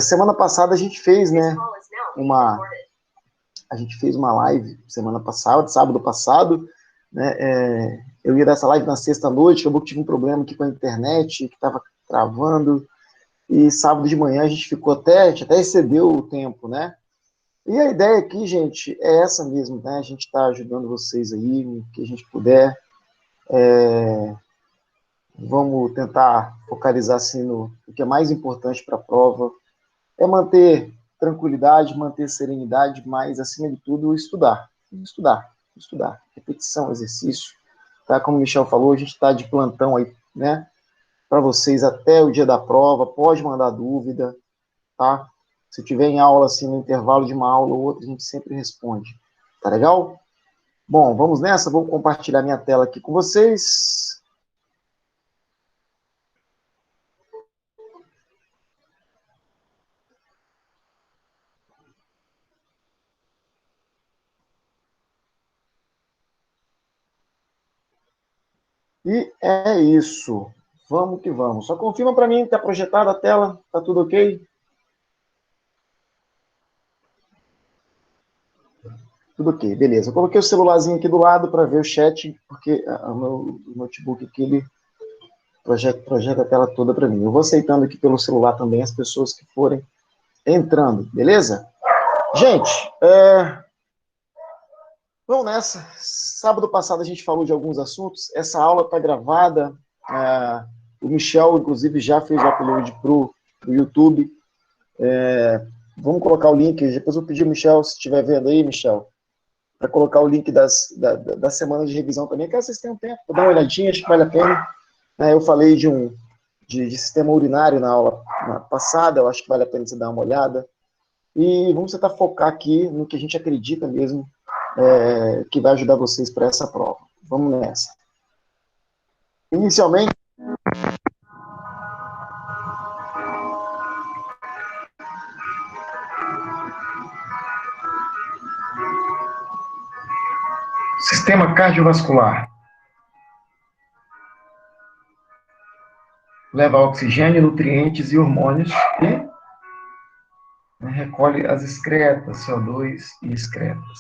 Semana passada a gente fez, né, a gente fez uma live semana passada, sábado passado, né, eu ia dar essa live na sexta-noite, acabou que tive um problema aqui com a internet, que estava travando, e sábado de manhã a gente ficou a gente até excedeu o tempo, né? E a ideia aqui, gente, é essa mesmo, né? A gente está ajudando vocês aí, no que a gente puder. Vamos tentar focalizar, assim, no que é mais importante para a prova. É manter tranquilidade, manter serenidade, mas, acima de tudo, estudar. Estudar. Repetição, exercício. Tá? Como o Michel falou, a gente está de plantão aí, né? Para vocês até o dia da prova. Pode mandar dúvida, tá? Se tiver em aula, assim, no intervalo de uma aula ou outra, a gente sempre responde. Tá legal? Bom, vamos nessa. Vou compartilhar minha tela aqui com vocês. E é isso. Vamos que vamos. Só confirma para mim, está projetada a tela? Tá tudo ok? Tudo ok, beleza. Eu coloquei o celularzinho aqui do lado para ver o chat, porque o meu notebook aqui, ele projeta a tela toda para mim. Eu vou aceitando aqui pelo celular também as pessoas que forem entrando, beleza? Gente, vamos nessa. Sábado passado a gente falou de alguns assuntos. Essa aula está gravada. O Michel, inclusive, já fez o upload para o YouTube. Vamos colocar o link. Depois eu vou pedir ao Michel, se estiver vendo aí, Michel, para colocar o link da semana de revisão também, que vocês tenham tempo para dar uma olhadinha, acho que vale a pena. Eu falei de sistema urinário na aula passada, eu acho que vale a pena você dar uma olhada. E vamos tentar focar aqui no que a gente acredita mesmo, que vai ajudar vocês para essa prova. Vamos nessa. Inicialmente, sistema cardiovascular. Leva oxigênio, nutrientes e hormônios e recolhe as excretas, CO2 e excretas.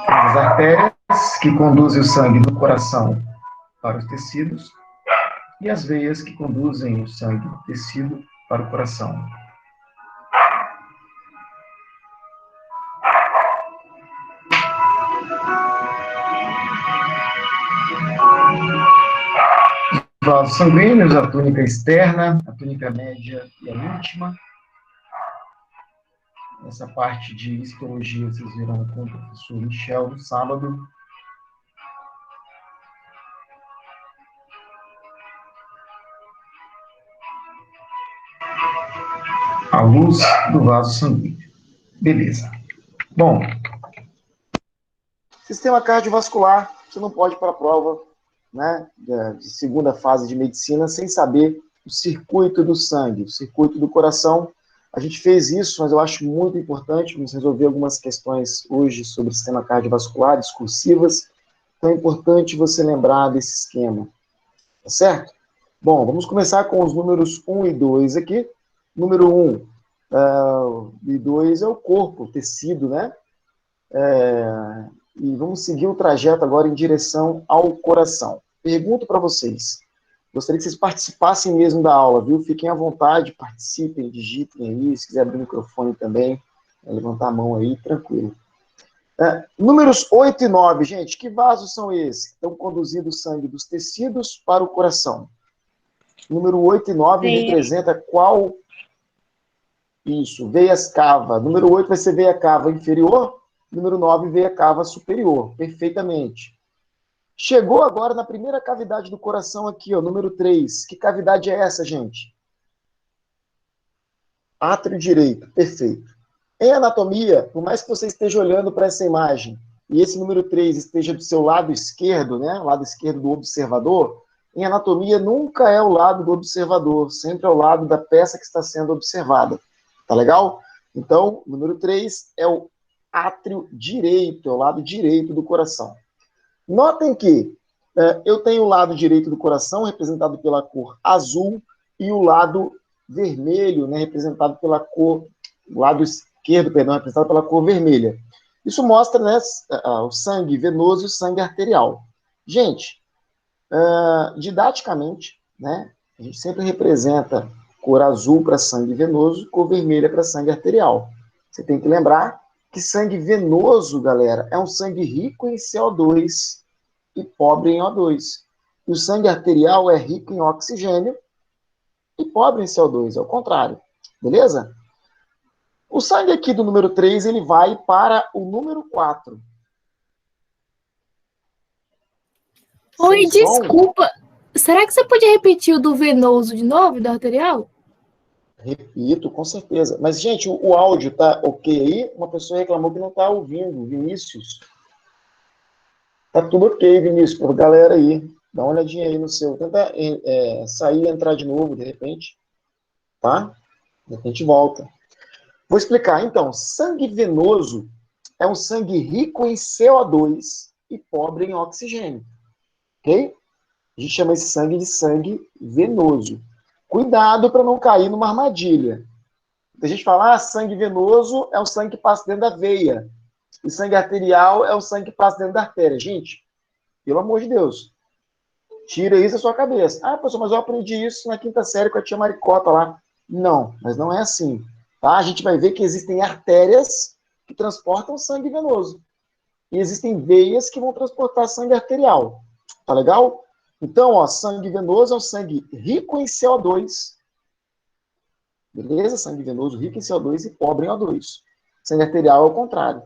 As artérias, que conduzem o sangue do coração para os tecidos, e as veias, que conduzem o sangue do tecido para o coração. Vasos sanguíneos, a túnica externa, a túnica média e a íntima. Essa parte de histologia vocês viram com o professor Michel no sábado. A luz do vaso sanguíneo. Beleza. Bom, sistema cardiovascular, você não pode ir para a prova, né, de segunda fase de medicina sem saber o circuito do sangue, o circuito do coração. A gente fez isso, mas eu acho muito importante, vamos resolver algumas questões hoje sobre o sistema cardiovascular, discursivas, então é importante você lembrar desse esquema, tá certo? Bom, vamos começar com os números 1 e 2 aqui. Número 1 e 2 é o corpo, o tecido, né? E vamos seguir o trajeto agora em direção ao coração. Pergunto para vocês, gostaria que vocês participassem mesmo da aula, viu? Fiquem à vontade, participem, digitem aí, se quiser abrir o microfone também, levantar a mão aí, tranquilo. Números 8 e 9, gente, que vasos são esses? Estão conduzindo o sangue dos tecidos para o coração. Número 8 e 9 representa qual? Isso, veias cava. Número 8 vai ser veia cava inferior, número 9, veia cava superior, perfeitamente. Chegou agora na primeira cavidade do coração aqui, ó, número 3. Que cavidade é essa, gente? Átrio direito, perfeito. Em anatomia, por mais que você esteja olhando para essa imagem, e esse número 3 esteja do seu lado esquerdo, né, lado esquerdo do observador, em anatomia nunca é o lado do observador, sempre é o lado da peça que está sendo observada. Tá legal? Então, número 3 é o átrio direito, é o lado direito do coração. Notem que eu tenho o lado direito do coração, representado pela cor azul, e o lado vermelho, né, representado pela cor, o lado esquerdo, perdão, representado pela cor vermelha. Isso mostra, né, o sangue venoso e o sangue arterial. Gente, didaticamente, né, a gente sempre representa cor azul para sangue venoso, cor vermelha para sangue arterial. Você tem que lembrar que sangue venoso, galera, é um sangue rico em CO2 e pobre em O2. E o sangue arterial é rico em oxigênio e pobre em CO2, é o contrário. Beleza? O sangue aqui do número 3, ele vai para o número 4. Oi, desculpa. Será que você podia repetir o do venoso de novo, do arterial? Repito, com certeza. Mas, gente, o áudio tá ok aí? Uma pessoa reclamou que não tá ouvindo. Vinícius. Tá tudo ok, Vinícius, por galera aí. Dá uma olhadinha aí no seu. Tenta sair e entrar de novo, de repente. Tá? De repente volta. Vou explicar. Então, sangue venoso é um sangue rico em CO2 e pobre em oxigênio. Ok? A gente chama esse sangue de sangue venoso. Cuidado para não cair numa armadilha. A gente fala, sangue venoso é o sangue que passa dentro da veia. E sangue arterial é o sangue que passa dentro da artéria. Gente, pelo amor de Deus, tira isso da sua cabeça. Professor, mas eu aprendi isso na quinta série com a tia Maricota lá. Não, mas não é assim. Tá? A gente vai ver que existem artérias que transportam sangue venoso. E existem veias que vão transportar sangue arterial. Tá legal? Então, ó, sangue venoso é um sangue rico em CO2. Beleza? Sangue venoso rico em CO2 e pobre em O2. Sangue arterial é o contrário.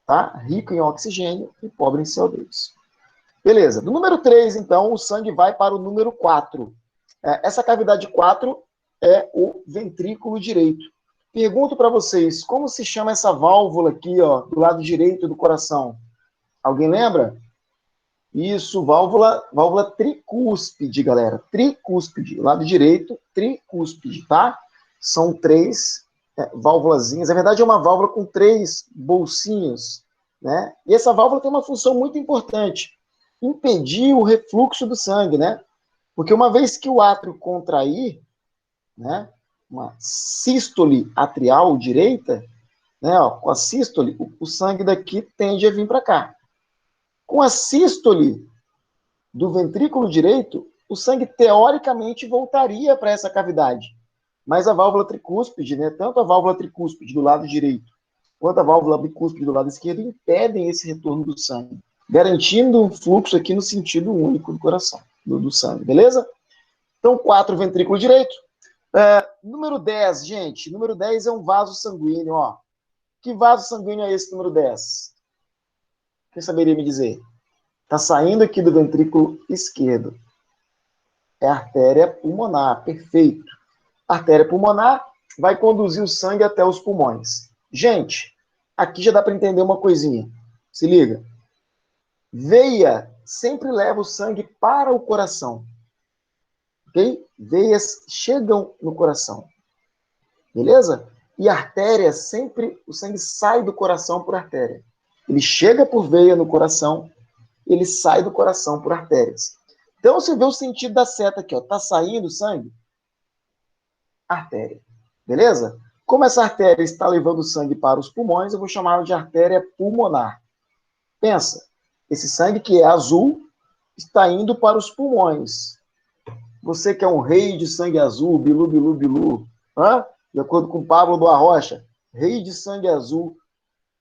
Tá? Rico em oxigênio e pobre em CO2. Beleza. Do número 3, então, o sangue vai para o número 4. Essa cavidade 4 é o ventrículo direito. Pergunto para vocês, como se chama essa válvula aqui, ó, do lado direito do coração? Alguém lembra? Isso, válvula tricúspide, galera. Tricúspide. Lado direito, tricúspide, tá? São 3 válvulazinhas. Na verdade, é uma válvula com 3 bolsinhos, né? E essa válvula tem uma função muito importante. Impedir o refluxo do sangue, né? Porque uma vez que o átrio contrair, né? Uma sístole atrial direita, né? Ó, com a sístole, o sangue daqui tende a vir para cá. Com a sístole do ventrículo direito, o sangue teoricamente voltaria para essa cavidade. Mas a válvula tricúspide, né, tanto a válvula tricúspide do lado direito quanto a válvula bicúspide do lado esquerdo impedem esse retorno do sangue, garantindo um fluxo aqui no sentido único do coração, do sangue, beleza? Então, 4, ventrículo direito. Número 10, gente. Número 10 é um vaso sanguíneo, ó. Que vaso sanguíneo é esse número 10? Quem saberia me dizer? Está saindo aqui do ventrículo esquerdo. É a artéria pulmonar, perfeito. A artéria pulmonar vai conduzir o sangue até os pulmões. Gente, aqui já dá para entender uma coisinha. Se liga. Veia sempre leva o sangue para o coração. Ok? Veias chegam no coração. Beleza? E artéria sempre, o sangue sai do coração por artéria. Ele chega por veia no coração, ele sai do coração por artérias. Então, você vê o sentido da seta aqui, ó. Tá saindo sangue? Artéria. Beleza? Como essa artéria está levando sangue para os pulmões, eu vou chamá-la de artéria pulmonar. Pensa, esse sangue que é azul está indo para os pulmões. Você que é um rei de sangue azul, bilu, bilu, bilu, de acordo com Pablo do Arrocha, rei de sangue azul.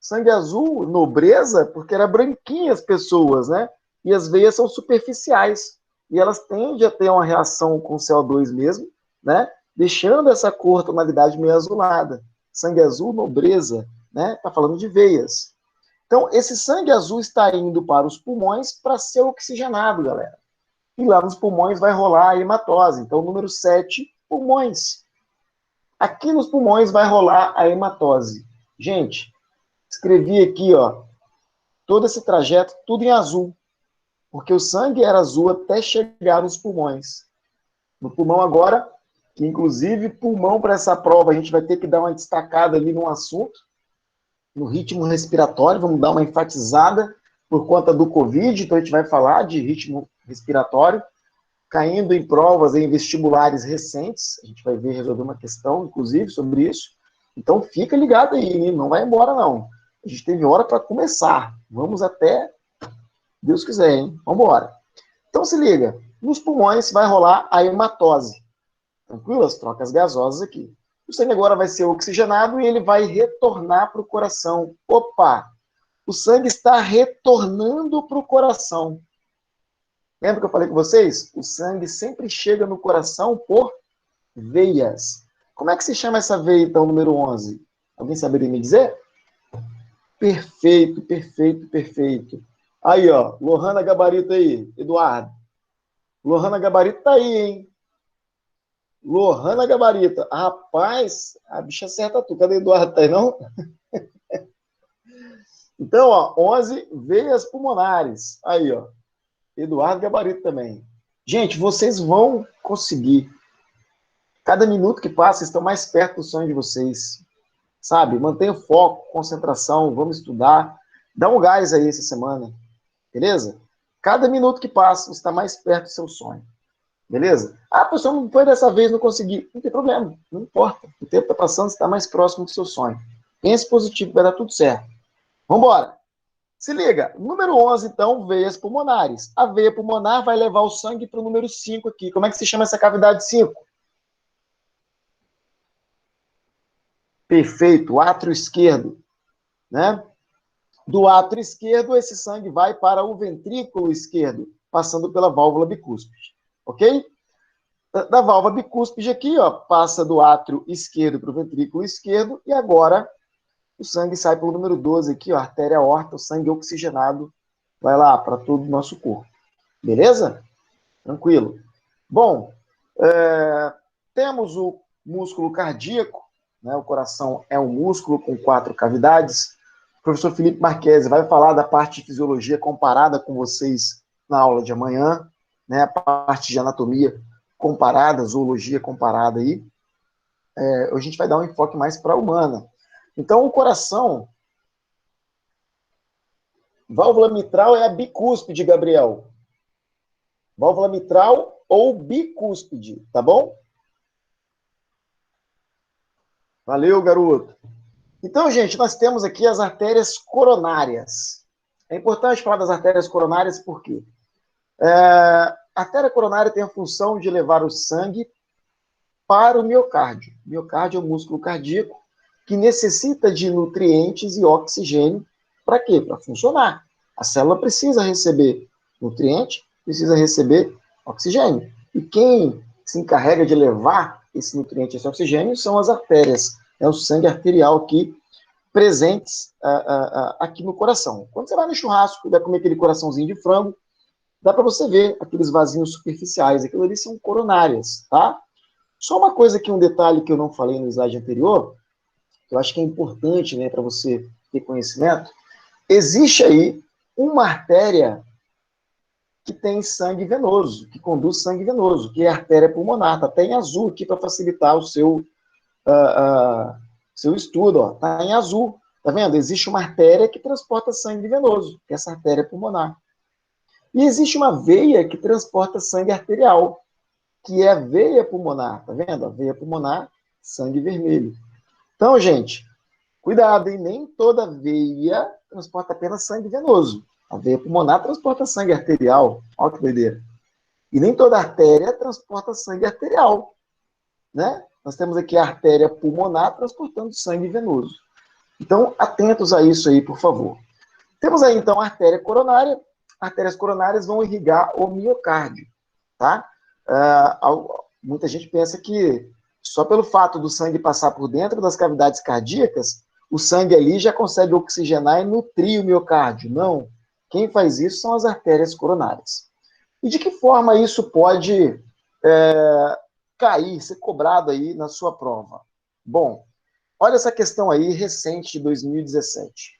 Sangue azul, nobreza, porque era branquinha as pessoas, né? E as veias são superficiais. E elas tendem a ter uma reação com CO2 mesmo, né? Deixando essa cor, tonalidade meio azulada. Sangue azul, nobreza, né? Tá falando de veias. Então, esse sangue azul está indo para os pulmões para ser oxigenado, galera. E lá nos pulmões vai rolar a hematose. Então, número 7, pulmões. Aqui nos pulmões vai rolar a hematose. Gente, escrevi aqui, ó, todo esse trajeto, tudo em azul, porque o sangue era azul até chegar nos pulmões. No pulmão agora, que inclusive pulmão para essa prova, a gente vai ter que dar uma destacada ali num assunto, no ritmo respiratório, vamos dar uma enfatizada por conta do Covid, então a gente vai falar de ritmo respiratório. caindo em provas, em vestibulares recentes. A gente vai ver, resolver uma questão, inclusive, sobre isso. Então, fica ligado aí, hein? Não vai embora, não. A gente teve hora para começar. Vamos até Deus quiser, hein? Vamos embora. Então, se liga. Nos pulmões vai rolar a hematose. Tranquilo? As trocas gasosas aqui. O sangue agora vai ser oxigenado e ele vai retornar para o coração. Opa! O sangue está retornando para o coração. Lembra que eu falei com vocês? O sangue sempre chega no coração por veias. Como é que se chama essa veia, então, número 11? Alguém saberia me dizer? Perfeito, perfeito, perfeito. Aí, ó, Lohana Gabarito aí, Eduardo. Lohana Gabarito tá aí, hein? Lohana Gabarita. Rapaz, a bicha acerta tudo. Cadê Eduardo? Tá aí, não? Então, ó, 11 veias pulmonares. Aí, ó. Eduardo Gabarito também. Gente, vocês vão conseguir. Cada minuto que passa, estão mais perto do sonho de vocês. Sabe? Mantenha o foco, concentração, vamos estudar. Dá um gás aí essa semana. Beleza? Cada minuto que passa, você está mais perto do seu sonho. Beleza? Ah, professor, não foi dessa vez, não consegui. Não tem problema, não importa. O tempo está passando, você está mais próximo do seu sonho. Pense positivo, vai dar tudo certo. Vamos embora. Se liga, número 11, então, veias pulmonares. A veia pulmonar vai levar o sangue para o número 5 aqui. Como é que se chama essa cavidade 5? Perfeito, átrio esquerdo. Né? Do átrio esquerdo, esse sangue vai para o ventrículo esquerdo, passando pela válvula bicúspide. Ok? Da válvula bicúspide aqui, ó, passa do átrio esquerdo para o ventrículo esquerdo, e agora o sangue sai pelo número 12 aqui, ó, artéria aorta, o sangue oxigenado vai lá para todo o nosso corpo. Beleza? Tranquilo. Bom, temos o músculo cardíaco, né? O coração é um músculo com 4 cavidades. O professor Felipe Marquesi vai falar da parte de fisiologia comparada com vocês na aula de amanhã, né? A parte de anatomia comparada, zoologia comparada aí. A gente vai dar um enfoque mais para a humana. Então, o coração, válvula mitral é a bicúspide, Gabriel. Válvula mitral ou bicúspide, tá bom? Valeu, garoto. Então, gente, nós temos aqui as artérias coronárias. É importante falar das artérias coronárias por quê? A artéria coronária tem a função de levar o sangue para o miocárdio. O miocárdio é um músculo cardíaco que necessita de nutrientes e oxigênio. Para quê? Para funcionar. A célula precisa receber nutriente, precisa receber oxigênio. E quem se encarrega de levar esse nutriente, esse oxigênio, são as artérias. É o sangue arterial aqui, presentes aqui no coração. Quando você vai no churrasco e vai comer aquele coraçãozinho de frango, dá para você ver aqueles vasinhos superficiais. Aquilo ali são coronárias, tá? Só uma coisa aqui, um detalhe que eu não falei no slide anterior, que eu acho que é importante, né, para você ter conhecimento. Existe aí uma artéria que tem sangue venoso, que conduz sangue venoso, que é a artéria pulmonar. Está até em azul aqui para facilitar o seu estudo. Ó. Tá em azul. Tá vendo? Existe uma artéria que transporta sangue venoso, que é essa artéria pulmonar. E existe uma veia que transporta sangue arterial, que é a veia pulmonar. Tá vendo? A veia pulmonar, sangue vermelho. Então, gente, cuidado, hein? Nem toda veia transporta apenas sangue venoso. A veia pulmonar transporta sangue arterial. Olha que doideira. E nem toda artéria transporta sangue arterial. Né? Nós temos aqui a artéria pulmonar transportando sangue venoso. Então, atentos a isso aí, por favor. Temos aí, então, a artéria coronária. Artérias coronárias vão irrigar o miocárdio. Tá? Muita gente pensa que só pelo fato do sangue passar por dentro das cavidades cardíacas, o sangue ali já consegue oxigenar e nutrir o miocárdio. Não. Quem faz isso são as artérias coronárias. E de que forma isso pode cair, ser cobrado aí na sua prova? Bom, olha essa questão aí recente de 2017.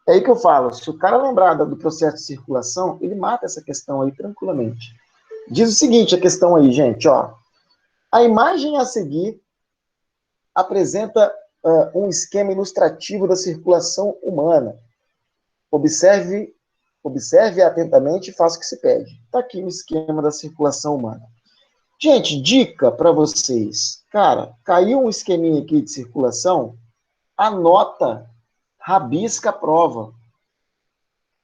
É aí que eu falo, se o cara lembrar do processo de circulação, ele mata essa questão aí tranquilamente. Diz o seguinte, a questão aí, gente, ó. A imagem a seguir apresenta um esquema ilustrativo da circulação humana. Observe Observe atentamente e faça o que se pede. Está aqui o esquema da circulação humana. Gente, dica para vocês. Cara, caiu um esqueminha aqui de circulação, anota, rabisca a prova.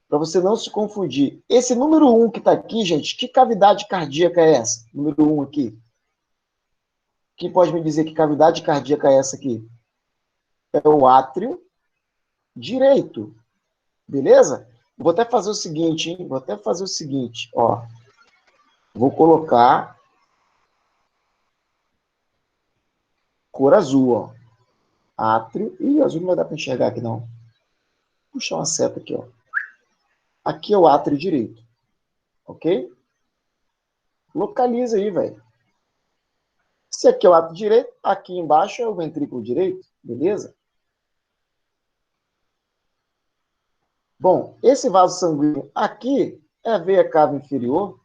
Para você não se confundir. Esse número 1 que está aqui, gente, que cavidade cardíaca é essa? Número 1 aqui. Quem pode me dizer que cavidade cardíaca é essa aqui? É o átrio direito. Beleza? Vou até fazer o seguinte, hein? Vou até fazer o seguinte, ó. Vou colocar cor azul, ó. Átrio. Ih, azul não vai dar para enxergar aqui, não. Vou puxar uma seta aqui, ó. Aqui é o átrio direito. Ok? Localiza aí, velho. Se aqui é o átrio direito, aqui embaixo é o ventrículo direito. Beleza? Bom, esse vaso sanguíneo aqui é a veia cava inferior.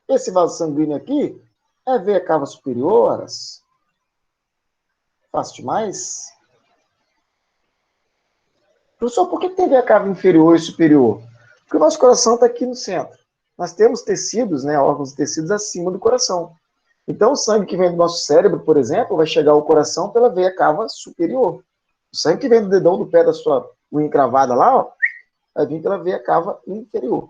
Esse vaso sanguíneo aqui é a veia cava superior. Fácil demais. Professor, por que tem veia cava inferior e superior? Porque o nosso coração está aqui no centro. Nós temos tecidos, né, órgãos e tecidos acima do coração. Então, o sangue que vem do nosso cérebro, por exemplo, vai chegar ao coração pela veia cava superior. O sangue que vem do dedão do pé da sua unha encravada lá, ó, vai vir pela veia cava inferior.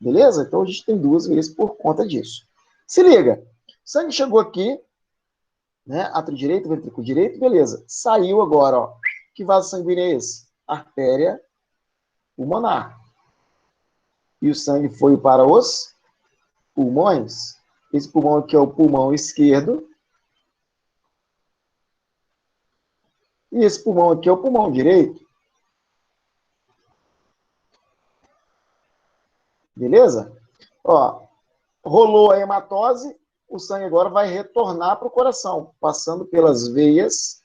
Beleza? Então, a gente tem duas veias por conta disso. Se liga. O sangue chegou aqui, né, átrio direito, ventrículo direito, beleza. Saiu agora, ó. Que vaso sanguíneo é esse? Artéria pulmonar. E o sangue foi para os pulmões. Esse pulmão aqui é o pulmão esquerdo. E esse pulmão aqui é o pulmão direito. Beleza? Ó, rolou a hematose, o sangue agora vai retornar para o coração, passando pelas veias.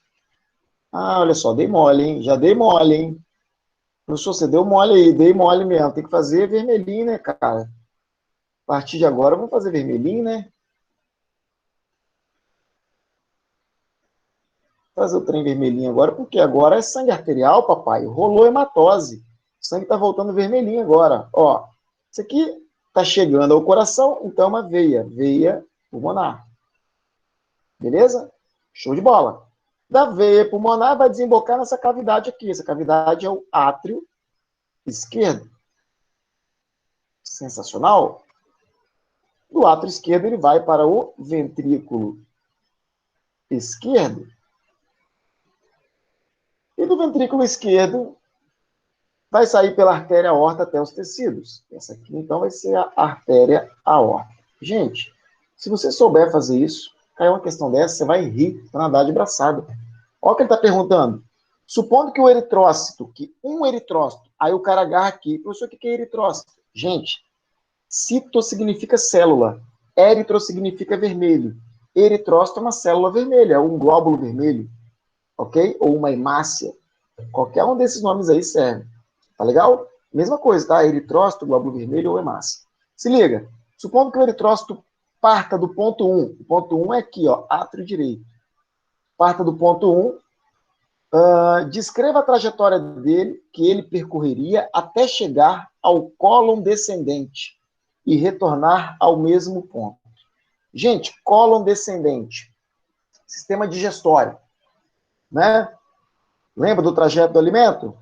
Ah, olha só, dei mole, hein? Já dei mole, hein? Professor, você deu mole aí, dei mole mesmo. Tem que fazer vermelhinho, né, cara? A partir de agora, vamos fazer vermelhinho, né? Fazer o trem vermelhinho agora, porque agora é sangue arterial, papai. Rolou hematose. O sangue está voltando vermelhinho agora. Ó, isso aqui está chegando ao coração, então é uma veia pulmonar. Beleza? Show de bola. Da veia pulmonar vai desembocar nessa cavidade aqui. Essa cavidade é o átrio esquerdo. Sensacional. Do átrio esquerdo ele vai para o ventrículo esquerdo. E do ventrículo esquerdo vai sair pela artéria aorta até os tecidos. Essa aqui, então, vai ser a artéria aorta. Gente, se você souber fazer isso, cai uma questão dessa, você vai rir para nadar de braçada. Olha o que ele está perguntando. Supondo que o eritrócito, que um eritrócito, aí o cara agarra aqui, professor, o que é eritrócito? Gente, cito significa célula, eritro significa vermelho. Eritrócito é uma célula vermelha, é um glóbulo vermelho, ok? Ou uma hemácia. Qualquer um desses nomes aí serve. Tá legal? Mesma coisa, tá? Eritrócito, glóbulo vermelho ou hemácia. Se liga. Supondo que o eritrócito parta do ponto 1. O ponto 1 é aqui, ó, átrio direito. Parta do ponto 1. Descreva a trajetória dele, que ele percorreria até chegar ao cólon descendente e retornar ao mesmo ponto. Gente, cólon descendente. Sistema digestório. Né? Lembra do trajeto do alimento?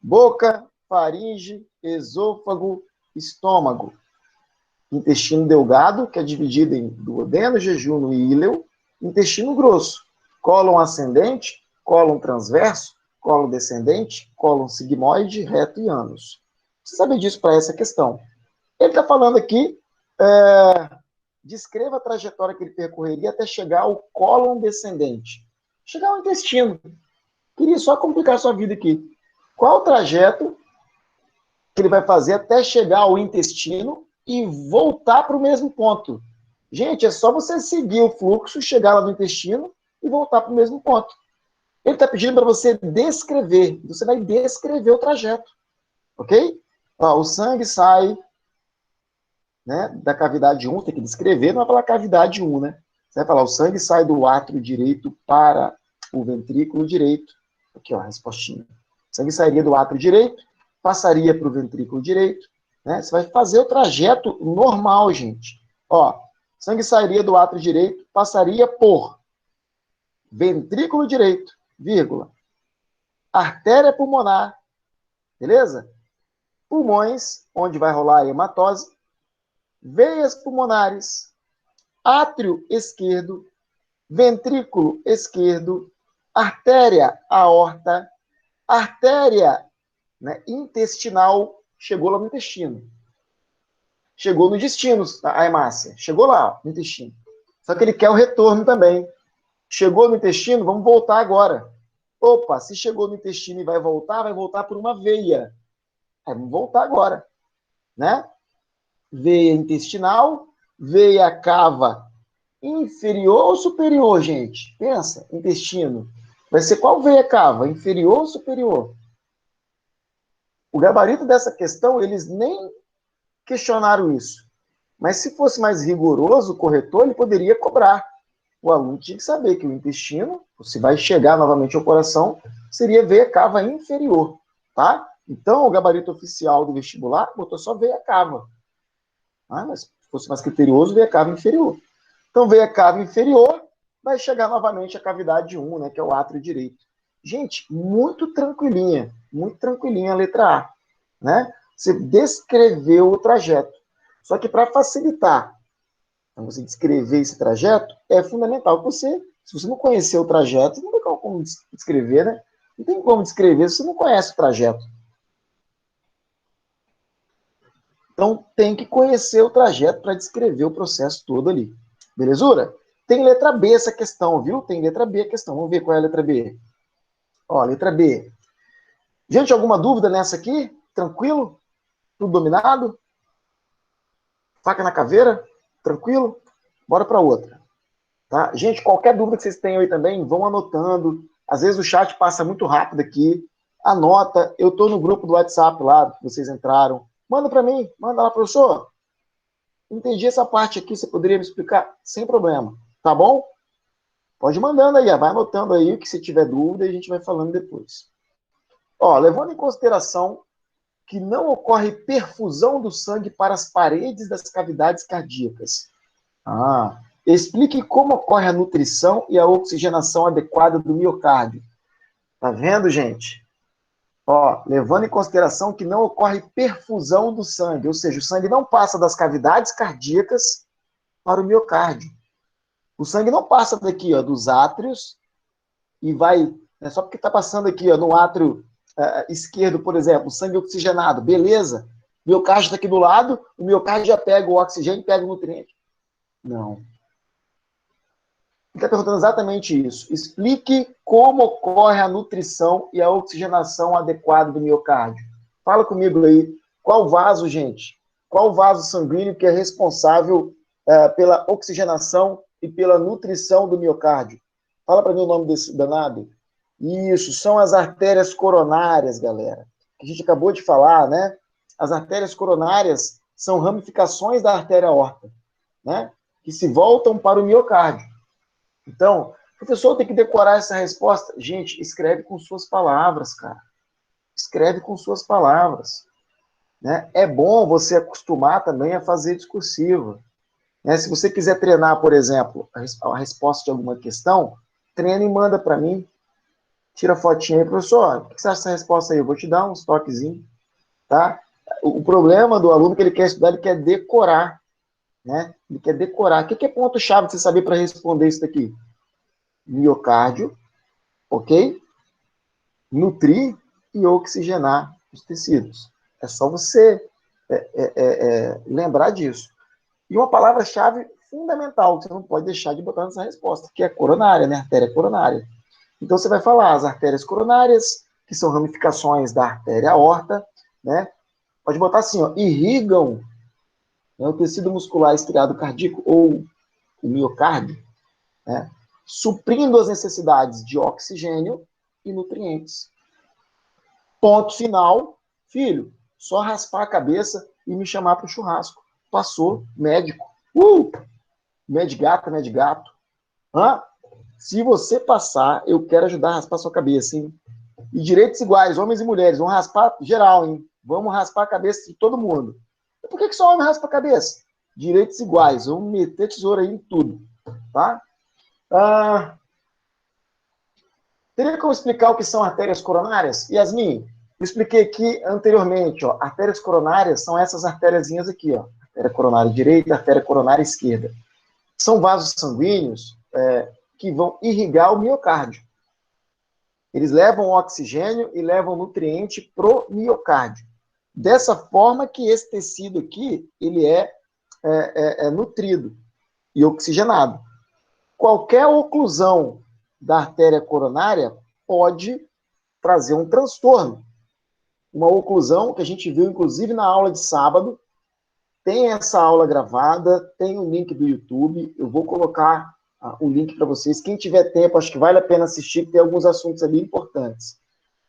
Boca, faringe, esôfago, estômago. Intestino delgado, que é dividido em duodeno, jejunum e íleo. Intestino grosso. Cólon ascendente, cólon transverso, cólon descendente, cólon sigmoide, reto e ânus. Você sabe disso para essa questão. Ele está falando aqui, descreva a trajetória que ele percorreria até chegar ao cólon descendente. Chegar ao intestino. Queria só complicar a sua vida aqui. Qual o trajeto que ele vai fazer até chegar ao intestino e voltar para o mesmo ponto? Gente, é só você seguir o fluxo, chegar lá no intestino e voltar para o mesmo ponto. Ele está pedindo para você descrever. Você vai descrever o trajeto. Ok? Ó, o sangue sai, né, da cavidade 1, tem que descrever, não vai falar cavidade 1, né? Você vai falar, o sangue sai do átrio direito para o ventrículo direito. Aqui, ó, a respostinha. O sangue sairia do átrio direito passaria para o ventrículo direito, né? Você vai fazer o trajeto normal, gente. Ó, sangue sairia do átrio direito, passaria por ventrículo direito, vírgula, artéria pulmonar, beleza? Pulmões, onde vai rolar a hematose, veias pulmonares, átrio esquerdo, ventrículo esquerdo, artéria aorta, artéria, né, intestinal, chegou lá no intestino. Chegou no destino, a hemácia. Chegou lá, no intestino. Só que ele quer o retorno também. Chegou no intestino, vamos voltar agora. Opa, se chegou no intestino e vai voltar por uma veia. Aí, vamos voltar agora, né? Veia intestinal, veia cava inferior ou superior, gente? Pensa, intestino. Vai ser qual veia cava? Inferior ou superior? O gabarito dessa questão, eles nem questionaram isso. Mas se fosse mais rigoroso, o corretor, ele poderia cobrar. O aluno tinha que saber que o intestino, se vai chegar novamente ao coração, seria veia cava inferior, tá? Então, o gabarito oficial do vestibular botou só veia cava. Ah, mas se fosse mais criterioso, veia cava inferior. Então, veia cava inferior, vai chegar novamente a cavidade 1, né, que é o átrio direito. Gente, muito tranquilinha a letra A, né? Você descreveu o trajeto. Só que para facilitar você descrever esse trajeto, é fundamental que você, se você não conhecer o trajeto, não tem como descrever, né? Não tem como descrever se você não conhece o trajeto. Então, tem que conhecer o trajeto para descrever o processo todo ali. Belezura? Tem letra B essa questão, viu? Tem letra B a questão. Vamos ver qual é a letra B. Ó, letra B. Gente, alguma dúvida nessa aqui? Tranquilo? Tudo dominado? Faca na caveira? Tranquilo? Bora para outra. Tá? Gente, qualquer dúvida que vocês tenham aí também, vão anotando. Às vezes o chat passa muito rápido aqui. Anota. Eu estou no grupo do WhatsApp lá, que vocês entraram. Manda para mim. Manda lá, professor. Entendi essa parte aqui, você poderia me explicar? Sem problema. Tá bom? Pode ir mandando aí, vai anotando aí o que se tiver dúvida e a gente vai falando depois. Ó, levando em consideração que não ocorre perfusão do sangue para as paredes das cavidades cardíacas. Explique como ocorre a nutrição e a oxigenação adequada do miocárdio. Tá vendo, gente? Ó, levando em consideração que não ocorre perfusão do sangue, ou seja, o sangue não passa das cavidades cardíacas para o miocárdio. O sangue não passa daqui, ó, dos átrios e vai, só porque está passando aqui, ó, no átrio esquerdo, por exemplo, sangue oxigenado, beleza? O miocárdio está aqui do lado, o miocárdio já pega o oxigênio e pega o nutriente. Não. Ele está perguntando exatamente isso. Explique como ocorre a nutrição e a oxigenação adequada do miocárdio. Fala comigo aí. Qual vaso, gente? Qual vaso sanguíneo que é responsável pela oxigenação e pela nutrição do miocárdio? Fala para mim o nome desse danado. Isso, são as artérias coronárias, galera. Que a gente acabou de falar, né? As artérias coronárias são ramificações da artéria aorta, né? Que se voltam para o miocárdio. Então, o professor tem que decorar essa resposta. Gente, escreve com suas palavras, cara. Escreve com suas palavras. Né? É bom você acostumar também a fazer discursiva. Né? Se você quiser treinar, por exemplo, a resposta de alguma questão, treina e manda para mim. Tira a fotinha aí, professor. O que você acha dessa resposta aí? Eu vou te dar uns toquezinhos. Tá? O problema do aluno que ele quer estudar, ele quer decorar. Né? Ele quer decorar. O que é ponto-chave de você saber para responder isso daqui? Miocárdio, ok? Nutrir e oxigenar os tecidos. É só você lembrar disso. E uma palavra-chave fundamental, que você não pode deixar de botar nessa resposta, que é coronária, né? Artéria coronária. Então, você vai falar as artérias coronárias, que são ramificações da artéria aorta, né? Pode botar assim, ó, irrigam, né, o tecido muscular estriado cardíaco, ou o miocárdio, né? Suprindo as necessidades de oxigênio e nutrientes. Ponto final, filho, só raspar a cabeça e me chamar para o churrasco. Passou, médico. Medigato, medigato. Se você passar, eu quero ajudar a raspar sua cabeça, hein? E direitos iguais, homens e mulheres, vão raspar geral, hein? Vamos raspar a cabeça de todo mundo. Por que só homem raspa a cabeça? Direitos iguais. Vamos meter tesoura aí em tudo. Tá? Teria como explicar o que são artérias coronárias? Yasmin, eu expliquei aqui anteriormente. Ó, artérias coronárias são essas artériazinhas aqui. Ó, artéria coronária direita, artéria coronária esquerda. São vasos sanguíneos que vão irrigar o miocárdio. Eles levam oxigênio e levam nutriente pro miocárdio. Dessa forma que esse tecido aqui, ele é nutrido e oxigenado. Qualquer oclusão da artéria coronária pode trazer um transtorno. Uma oclusão que a gente viu, inclusive, na aula de sábado. Tem essa aula gravada, tem o link do YouTube. Eu vou colocar o link para vocês. Quem tiver tempo, acho que vale a pena assistir, porque tem alguns assuntos ali importantes.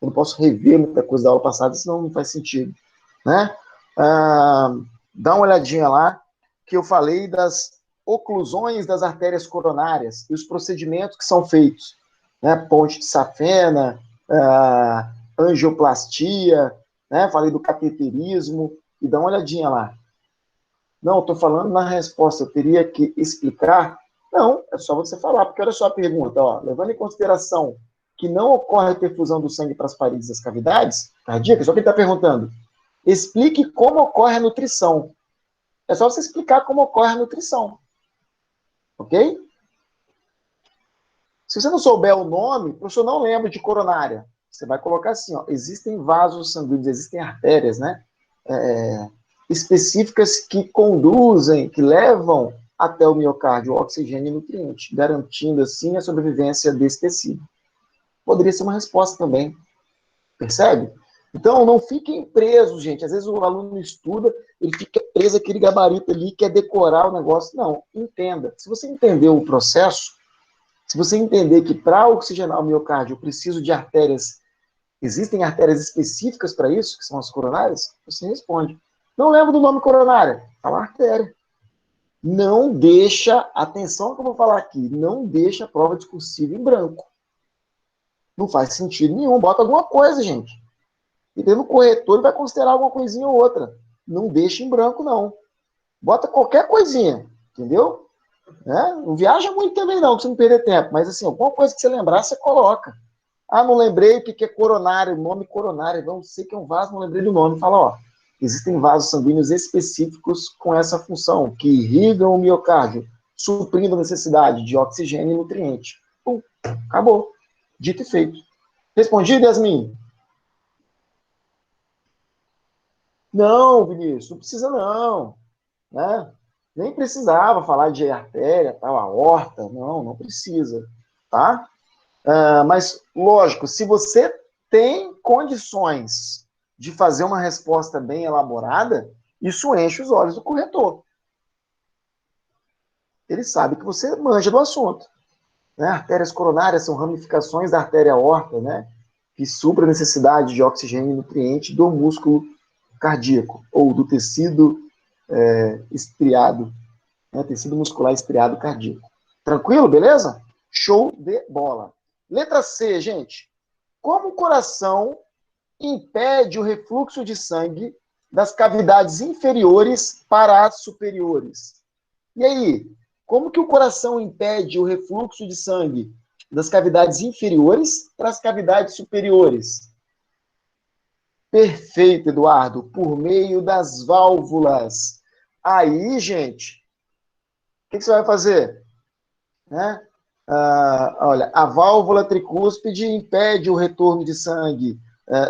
Eu não posso rever muita coisa da aula passada, senão não faz sentido. Né? Dá uma olhadinha lá, que eu falei das oclusões das artérias coronárias e os procedimentos que são feitos. Né? Ponte de safena, angioplastia, né? Falei do cateterismo, e dá uma olhadinha lá. Não, estou falando na resposta, eu teria que explicar. Não, é só você falar, porque olha só a pergunta, ó, levando em consideração que não ocorre perfusão do sangue para as paredes das cavidades cardíacas, só que ele está perguntando, explique como ocorre a nutrição. É só você explicar como ocorre a nutrição. Ok? Se você não souber o nome, o professor não lembra de coronária. Você vai colocar assim, ó, existem vasos sanguíneos, existem artérias, né? Específicas que conduzem, que levam até o miocárdio oxigênio e nutriente, garantindo assim a sobrevivência desse tecido. Poderia ser uma resposta também. Percebe? Então, não fiquem presos, gente. Às vezes o aluno estuda, ele fica preso aquele gabarito ali, quer decorar o negócio. Não, entenda. Se você entender o processo, se você entender que para oxigenar o miocárdio eu preciso de artérias, existem artérias específicas para isso, que são as coronárias, você responde. Não lembro do nome coronária, fala artéria. Não deixa, atenção que eu vou falar aqui, não deixa a prova discursiva em branco. Não faz sentido nenhum, bota alguma coisa, gente. E dentro do corretor ele vai considerar alguma coisinha ou outra. Não deixa em branco, não. Bota qualquer coisinha, entendeu? Não viaja muito também, não, pra você não perder tempo. Mas, assim, alguma coisa que você lembrar, você coloca. Ah, não lembrei o que é coronário, nome coronário. Não sei que é um vaso, não lembrei do nome. Fala, ó, existem vasos sanguíneos específicos com essa função, que irrigam o miocárdio, suprindo a necessidade de oxigênio e nutriente. Pum, acabou. Dito e feito. Respondido, Yasmin? Não, Vinícius, não precisa não. Né? Nem precisava falar de artéria, tal, aorta. Não, não precisa. Tá? Mas, lógico, se você tem condições de fazer uma resposta bem elaborada, isso enche os olhos do corretor. Ele sabe que você manja do assunto. Né? Artérias coronárias são ramificações da artéria aorta, né? Que supra a necessidade de oxigênio e nutriente do músculo cardíaco, ou do tecido estriado, né? Tecido muscular estriado cardíaco. Tranquilo, beleza? Show de bola. Letra C, gente. Como o coração impede o refluxo de sangue das cavidades inferiores para as superiores? E aí, como que o coração impede o refluxo de sangue das cavidades inferiores para as cavidades superiores? Perfeito, Eduardo, por meio das válvulas. Aí, gente, o que você vai fazer? Né? Olha, a válvula tricúspide impede o retorno de sangue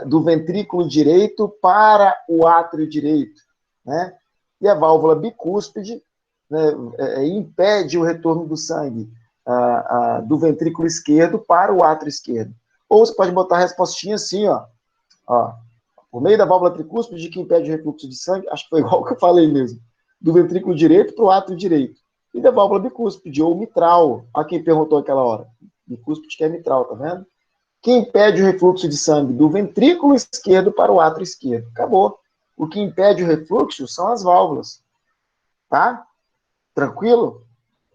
do ventrículo direito para o átrio direito, né? E a válvula bicúspide, né, impede o retorno do sangue do ventrículo esquerdo para o átrio esquerdo. Ou você pode botar a respostinha assim, ó, por meio da válvula tricúspide que impede o refluxo de sangue, acho que foi igual que eu falei mesmo, do ventrículo direito para o átrio direito. E da válvula bicúspide, ou mitral. Olha quem perguntou aquela hora. Bicúspide que é mitral, tá vendo? Que impede o refluxo de sangue do ventrículo esquerdo para o átrio esquerdo. Acabou. O que impede o refluxo são as válvulas. Tá? Tranquilo?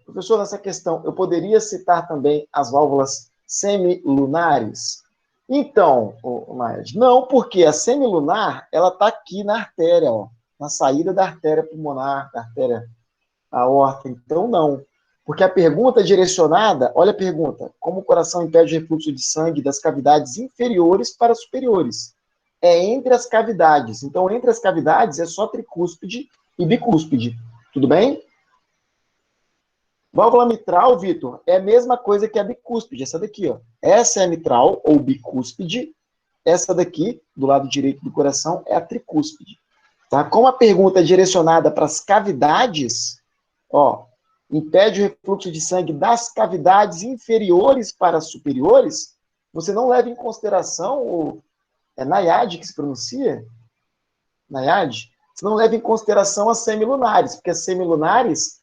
Professor, nessa questão, eu poderia citar também as válvulas semilunares? Então, Maed, não, porque a semilunar, ela está aqui na artéria, ó, na saída da artéria pulmonar, da artéria aorta. Então, não. Porque a pergunta é direcionada, olha a pergunta, como o coração impede o refluxo de sangue das cavidades inferiores para superiores? É entre as cavidades. Então, entre as cavidades é só tricúspide e bicúspide. Tudo bem? Válvula mitral, Vitor, é a mesma coisa que a bicúspide, essa daqui, ó. Essa é a mitral, ou bicúspide. Essa daqui, do lado direito do coração, é a tricúspide. Tá? Como a pergunta é direcionada para as cavidades, ó, impede o refluxo de sangue das cavidades inferiores para superiores, você não leva em consideração, é NIAID que se pronuncia? NIAID? Você não leva em consideração as semilunares, porque as semilunares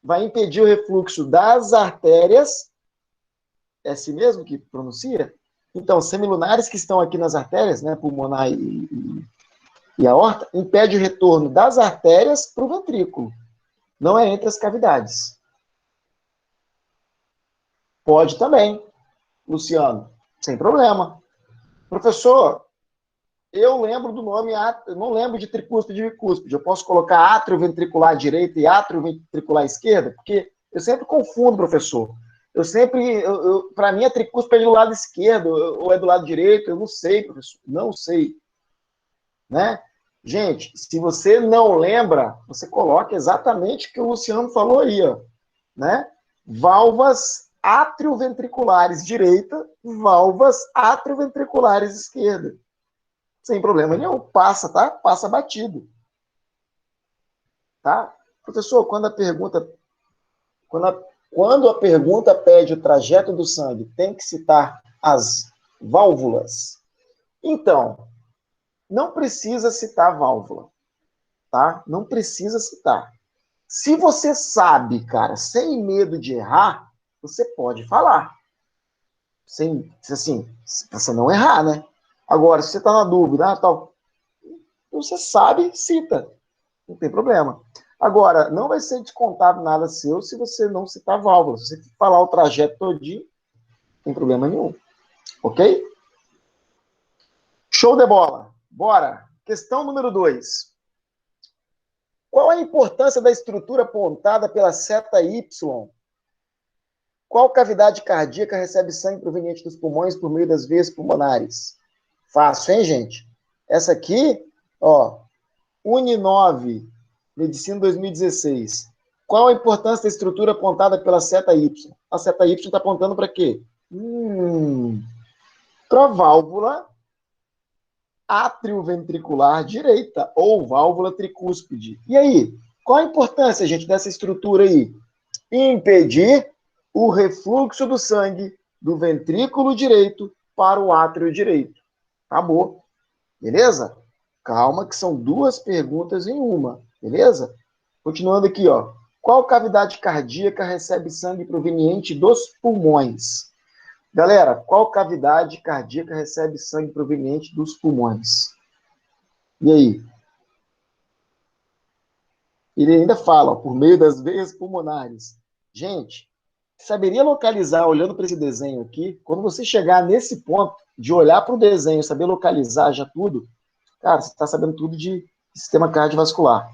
vai impedir o refluxo das artérias, é assim mesmo que pronuncia? Então, semilunares que estão aqui nas artérias, né, pulmonar e aorta, impede o retorno das artérias para o ventrículo. Não é entre as cavidades. Pode também, Luciano, sem problema. Professor, eu lembro do nome, não lembro de tricúspide e bicúspide. Eu posso colocar átrio ventricular direito e átrio ventricular esquerdo? Porque eu sempre confundo, professor. Eu sempre, para mim, a tricúspide é do lado esquerdo ou é do lado direito, eu não sei, professor, não sei. Né? Gente, se você não lembra, você coloca exatamente o que o Luciano falou aí, ó, né? Válvulas atrioventriculares direita, válvulas atrioventriculares esquerda. Sem problema nenhum, passa, tá? Passa batido. Tá? Professor, quando a pergunta pede o trajeto do sangue, tem que citar as válvulas? Então, não precisa citar válvula, tá? Não precisa citar. Se você sabe, cara, sem medo de errar, você pode falar. Sem, assim, se você não errar, né? Agora, se você está na dúvida, tal, você sabe, cita. Não tem problema. Agora, não vai ser descontado nada seu se você não citar válvula. Se você falar o trajeto todinho, não tem problema nenhum. Ok? Show de bola. Bora. Questão número 2. Qual a importância da estrutura apontada pela seta Y? Qual cavidade cardíaca recebe sangue proveniente dos pulmões por meio das veias pulmonares? Fácil, hein, gente? Essa aqui, ó, Uni9, Medicina 2016. Qual a importância da estrutura apontada pela seta Y? A seta Y está apontando para quê? Para a válvula atrioventricular direita, ou válvula tricúspide. E aí, qual a importância, gente, dessa estrutura aí? Impedir o refluxo do sangue do ventrículo direito para o átrio direito. Acabou. Beleza? Calma, que são duas perguntas em uma. Beleza? Continuando aqui, ó. Qual cavidade cardíaca recebe sangue proveniente dos pulmões? Galera, qual cavidade cardíaca recebe sangue proveniente dos pulmões? E aí? Ele ainda fala, ó, por meio das veias pulmonares. Gente, saberia localizar, olhando para esse desenho aqui, quando você chegar nesse ponto de olhar para o desenho, saber localizar já tudo, cara, você está sabendo tudo de sistema cardiovascular.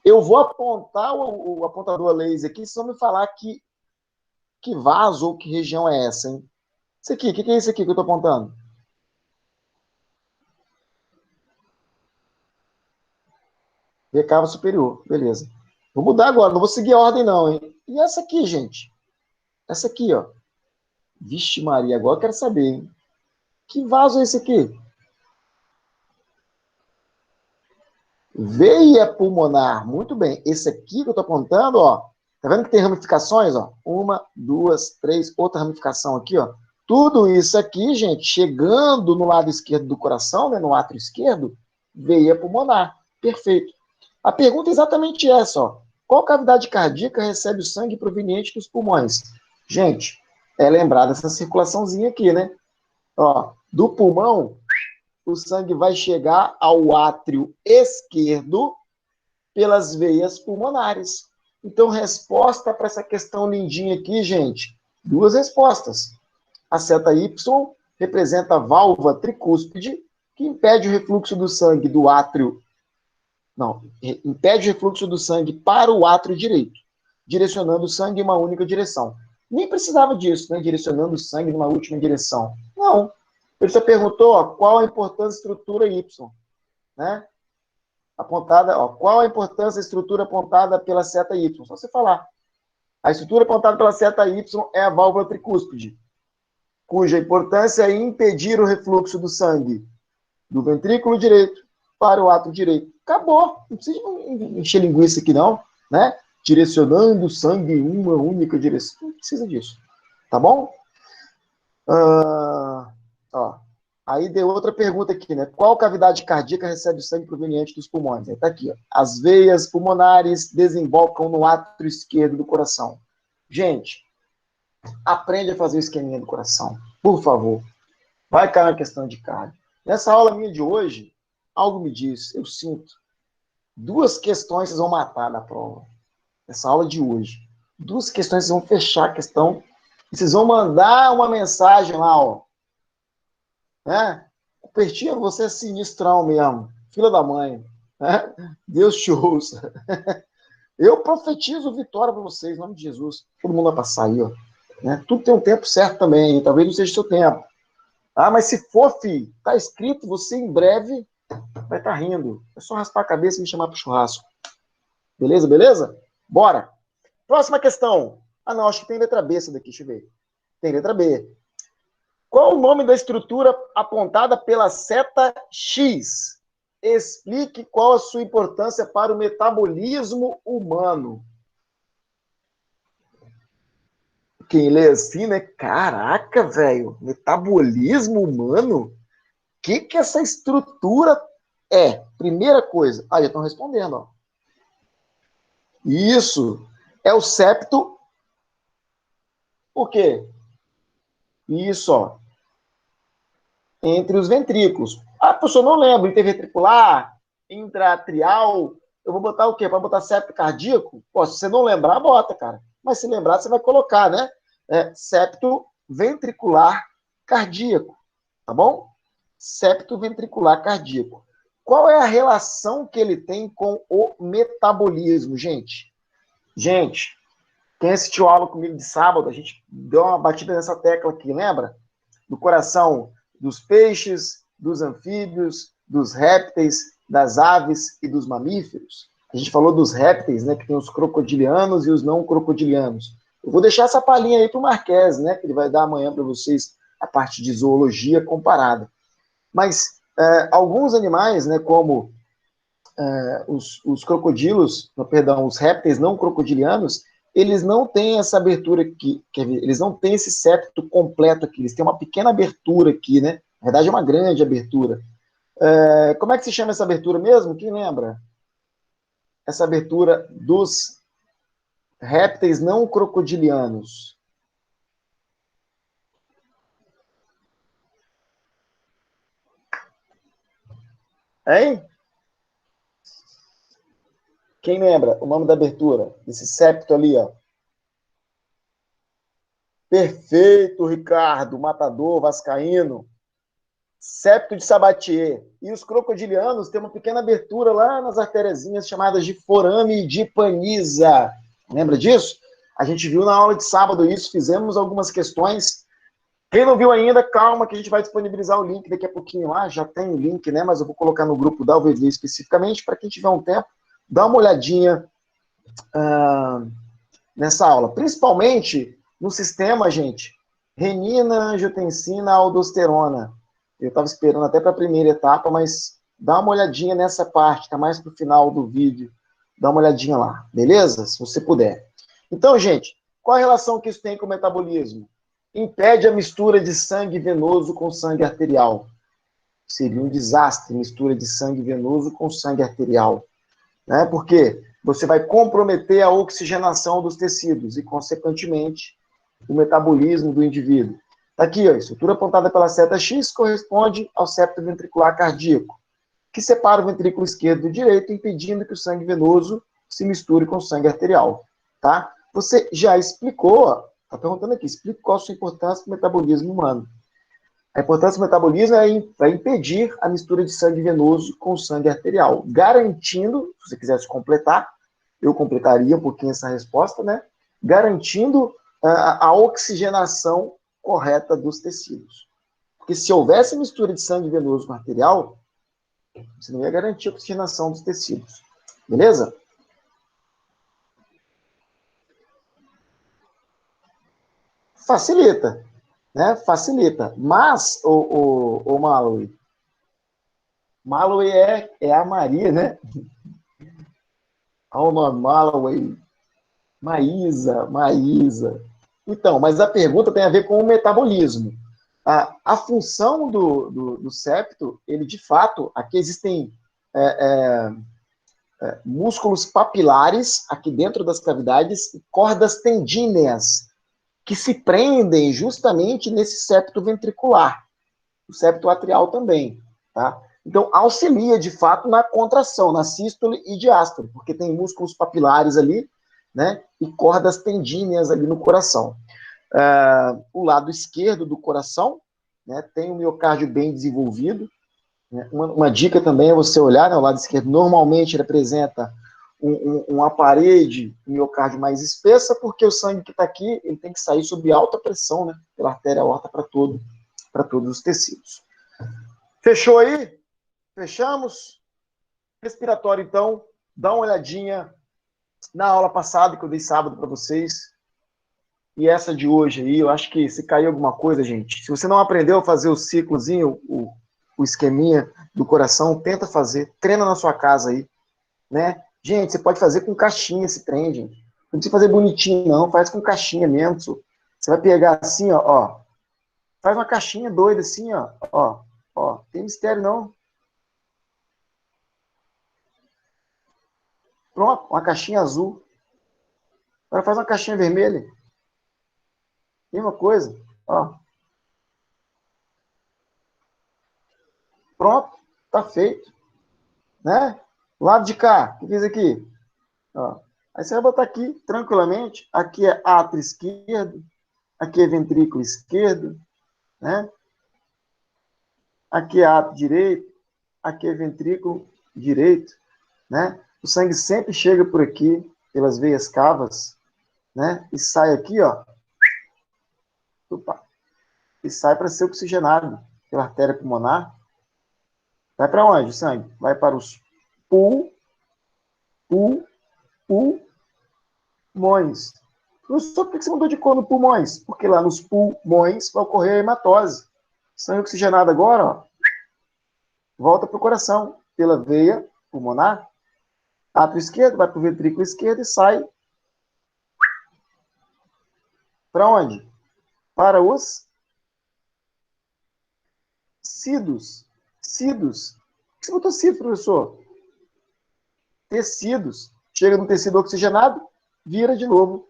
Eu vou apontar o apontador a laser aqui, se não me falar que vaso ou que região é essa, hein? Isso aqui, o que é isso aqui que eu estou apontando? Via cava superior, beleza. Vou mudar agora, não vou seguir a ordem não, hein? E essa aqui, gente? Essa aqui, ó. Vixe Maria, agora eu quero saber, hein? Que vaso é esse aqui? Veia pulmonar, muito bem. Esse aqui que eu estou apontando, ó. Tá vendo que tem ramificações, ó? 1, 2, 3, outra ramificação aqui, ó. Tudo isso aqui, gente, chegando no lado esquerdo do coração, né, no átrio esquerdo, veia pulmonar. Perfeito. A pergunta é exatamente essa, ó. Qual cavidade cardíaca recebe o sangue proveniente dos pulmões? Gente, é lembrar dessa circulaçãozinha aqui, né? Ó, do pulmão, o sangue vai chegar ao átrio esquerdo pelas veias pulmonares. Então, resposta para essa questão lindinha aqui, gente, duas respostas. A seta Y representa a válvula tricúspide, que impede o refluxo do sangue do átrio. Não, impede o refluxo do sangue para o átrio direito, direcionando o sangue em uma única direção. Nem precisava disso, né? Direcionando o sangue numa última direção. Não. Ele só perguntou, ó, qual a importância da estrutura Y, né? Apontada, ó, qual a importância da estrutura apontada pela seta Y? Só você falar. A estrutura apontada pela seta Y é a válvula tricúspide, cuja importância é impedir o refluxo do sangue do ventrículo direito para o átrio direito. Acabou. Não precisa encher linguiça aqui, não, né? Direcionando o sangue em uma única direção. Não precisa disso. Tá bom? Ó. Aí deu outra pergunta aqui, né? Qual cavidade cardíaca recebe o sangue proveniente dos pulmões? Aí tá aqui, ó. As veias pulmonares desembocam no átrio esquerdo do coração. Gente, aprende a fazer o esqueminha do coração, por favor. Vai cair na questão de cardio. Nessa aula minha de hoje, algo me diz, eu sinto, 2 questões vocês vão matar na prova. Nessa aula de hoje. 2 questões vocês vão fechar a questão e vocês vão mandar uma mensagem lá, ó. Né? O Pertinho, você é sinistrão mesmo. Filha da mãe. Né? Deus te ouça. Eu profetizo vitória para vocês, em nome de Jesus. Todo mundo vai passar aí, ó. Né? Tudo tem um tempo certo também. Talvez não seja o seu tempo. Ah, mas se for, filho, tá escrito, você em breve vai estar rindo. É só raspar a cabeça e me chamar pro churrasco. Beleza, beleza? Bora. Próxima questão. Ah, não, acho que tem letra B essa daqui, deixa eu ver. Tem letra B. Qual o nome da estrutura apontada pela seta X? Explique qual a sua importância para o metabolismo humano. Quem lê assim, né? Caraca, velho, metabolismo humano? O que essa estrutura é? Primeira coisa. Ah, já estão respondendo, ó. Isso. É o septo. Por quê? Isso, ó. Entre os ventrículos. Ah, professor, não lembro. Interventricular, intraatrial. Eu vou botar o quê? Para botar septo cardíaco? Pô, se você não lembrar, bota, cara. Mas se lembrar, você vai colocar, né? Septo ventricular cardíaco. Tá bom? Septo ventricular cardíaco. Qual é a relação que ele tem com o metabolismo, gente? Gente, quem assistiu a aula comigo de sábado, a gente deu uma batida nessa tecla aqui, lembra? Do coração dos peixes, dos anfíbios, dos répteis, das aves e dos mamíferos. A gente falou dos répteis, né, que tem os crocodilianos e os não crocodilianos. Eu vou deixar essa palhinha aí para o Marquese, né, que ele vai dar amanhã para vocês a parte de zoologia comparada. Mas alguns animais, né, como os crocodilos, perdão, os répteis não crocodilianos, eles não têm essa abertura aqui, eles não têm esse septo completo aqui, eles têm uma pequena abertura aqui, né? Na verdade, é uma grande abertura. Como é que se chama essa abertura mesmo? Quem lembra? Essa abertura dos répteis não crocodilianos. Hein? Quem lembra o nome da abertura? Desse septo ali, ó. Perfeito, Ricardo, matador, vascaíno. Septo de Sabatier. E os crocodilianos têm uma pequena abertura lá nas artériazinhas chamadas de forame de Paniza. Lembra disso? A gente viu na aula de sábado isso, fizemos algumas questões. Quem não viu ainda, calma que a gente vai disponibilizar o link daqui a pouquinho lá. Já tem o link, né? Mas eu vou colocar no grupo da UVV especificamente para quem tiver um tempo. Dá uma olhadinha nessa aula. Principalmente no sistema, gente, renina, angiotensina, aldosterona. Eu estava esperando até para a primeira etapa, mas dá uma olhadinha nessa parte, tá mais para o final do vídeo. Dá uma olhadinha lá, beleza? Se você puder. Então, gente, qual a relação que isso tem com o metabolismo? Impede a mistura de sangue venoso com sangue arterial. Seria um desastre mistura de sangue venoso com sangue arterial. Né? Porque você vai comprometer a oxigenação dos tecidos e, consequentemente, o metabolismo do indivíduo. Tá aqui, ó, a estrutura apontada pela seta X corresponde ao septo ventricular cardíaco, que separa o ventrículo esquerdo do direito, impedindo que o sangue venoso se misture com o sangue arterial. Tá? Você já explicou, Está perguntando aqui, explica qual a sua importância para o metabolismo humano. A importância do metabolismo é impedir a mistura de sangue venoso com sangue arterial, garantindo, se você quisesse completar, eu completaria um pouquinho essa resposta, né? Garantindo a oxigenação correta dos tecidos. Porque se houvesse mistura de sangue venoso com arterial, você não ia garantir a oxigenação dos tecidos. Beleza? Facilita, né? Facilita. Mas, o Malloy é a Maria, né? Olha o nome, Malloy. Maísa. Então, mas a pergunta tem a ver com o metabolismo. A função do septo, ele de fato, aqui existem músculos papilares aqui dentro das cavidades e cordas tendíneas que se prendem justamente nesse septo ventricular, o septo atrial também, tá? Então, auxilia de fato na contração, na sístole e diástole, porque tem músculos papilares ali, né? E cordas tendíneas ali no coração. O lado esquerdo do coração, né, tem o miocárdio bem desenvolvido. Né? Uma dica também é você olhar, né, o lado esquerdo normalmente ele apresenta uma parede do miocárdio mais espessa, porque o sangue que está aqui ele tem que sair sob alta pressão, né, pela artéria aorta para todos os tecidos. Fechou aí? Fechamos? Respiratório, então, dá uma olhadinha na aula passada que eu dei sábado para vocês. E essa de hoje aí, eu acho que se caiu alguma coisa, gente, se você não aprendeu a fazer o ciclozinho, o esqueminha do coração, tenta fazer, treina na sua casa aí, né? Gente, você pode fazer com caixinha esse trem, gente. Não precisa fazer bonitinho, não, faz com caixinha mesmo. Você vai pegar assim, ó, faz uma caixinha doida assim, ó, tem mistério não. Pronto, uma caixinha azul. Agora faz uma caixinha vermelha. Mesma coisa, ó. Pronto, tá feito. Né? Lado de cá, o que fiz aqui? Ó. Aí você vai botar aqui, tranquilamente. Aqui é átrio esquerdo, aqui é ventrículo esquerdo, né? Aqui é átrio direito, aqui é ventrículo direito, né? O sangue sempre chega por aqui, pelas veias cavas, né? E sai aqui, ó. Opa, e sai para ser oxigenado pela artéria pulmonar. Vai para onde o sangue? Vai para os pulmões. Professor, por que você mudou de cor no pulmões? Porque lá nos pulmões vai ocorrer a hematose. Sangue oxigenado agora, ó, volta para o coração, pela veia pulmonar. Átrio esquerdo, vai para o ventrículo esquerdo e sai. Para onde? Para os cidos. Cidos. Por que você botou cido, professor? Tecidos. Chega no tecido oxigenado, vira de novo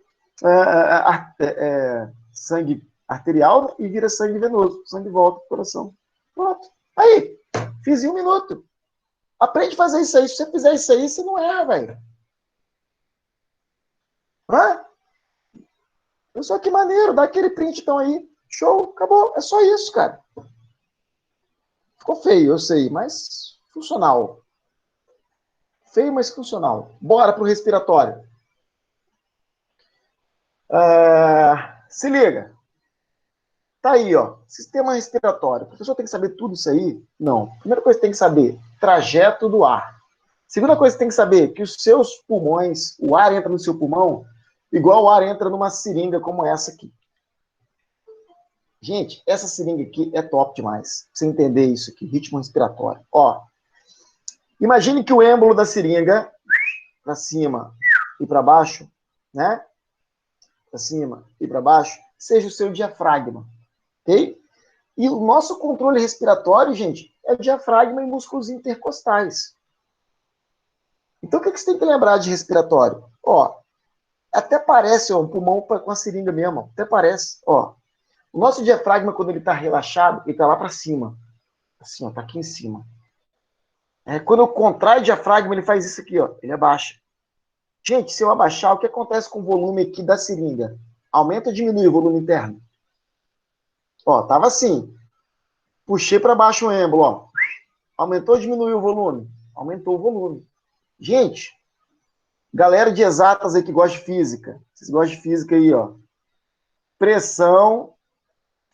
sangue arterial e vira sangue venoso. Sangue volta para o coração. Pronto. Aí, fiz em 1 minuto. Aprende a fazer isso aí. Se você fizer isso aí, você não erra, velho. Hã? Pessoal, que maneiro. Dá aquele print então aí. Show. Acabou. É só isso, cara. Ficou feio, eu sei, mas funcional. Feio, mas funcional. Bora pro respiratório. Se liga. Tá aí, ó. Sistema respiratório. O professor tem que saber tudo isso aí? Não. Primeira coisa que tem que saber, trajeto do ar. Segunda coisa que tem que saber, que os seus pulmões, o ar entra no seu pulmão, igual o ar entra numa seringa como essa aqui. Gente, essa seringa aqui é top demais. Pra você entender isso aqui, ritmo respiratório. Ó, imagine que o êmbolo da seringa, para cima e para baixo, né? Para cima e para baixo, seja o seu diafragma, ok? E o nosso controle respiratório, gente, é o diafragma e músculos intercostais. Então, o que você tem que lembrar de respiratório? Ó, até parece ó, um pulmão com a seringa mesmo, até parece, ó. O nosso diafragma, quando ele está relaxado, ele está lá para cima. Assim, ó, tá aqui em cima. Quando eu contraio o diafragma, ele faz isso aqui, ó. Ele abaixa. Gente, se eu abaixar, o que acontece com o volume aqui da seringa? Aumenta ou diminui o volume interno? Ó, tava assim. Puxei para baixo o êmbolo, ó. Aumentou ou diminuiu o volume? Aumentou o volume. Gente, galera de exatas aí que gosta de física. Vocês gostam de física aí, ó. Pressão,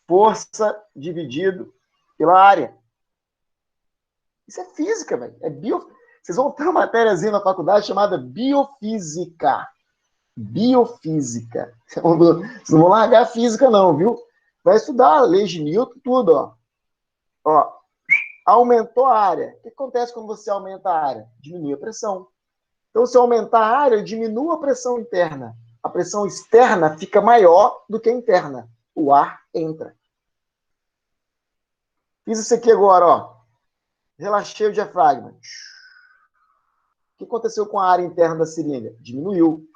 força dividido pela área. Isso é física, velho. É bio... Vocês vão ter uma matériazinha na faculdade chamada biofísica. Biofísica. Vocês não vão largar a física, não, viu? Vai estudar a lei de Newton, tudo, ó. Ó, aumentou a área. O que acontece quando você aumenta a área? Diminui a pressão. Então, se eu aumentar a área, diminua a pressão interna. A pressão externa fica maior do que a interna. O ar entra. Fiz isso aqui agora, ó. Relaxei o diafragma. O que aconteceu com a área interna da seringa? Diminuiu.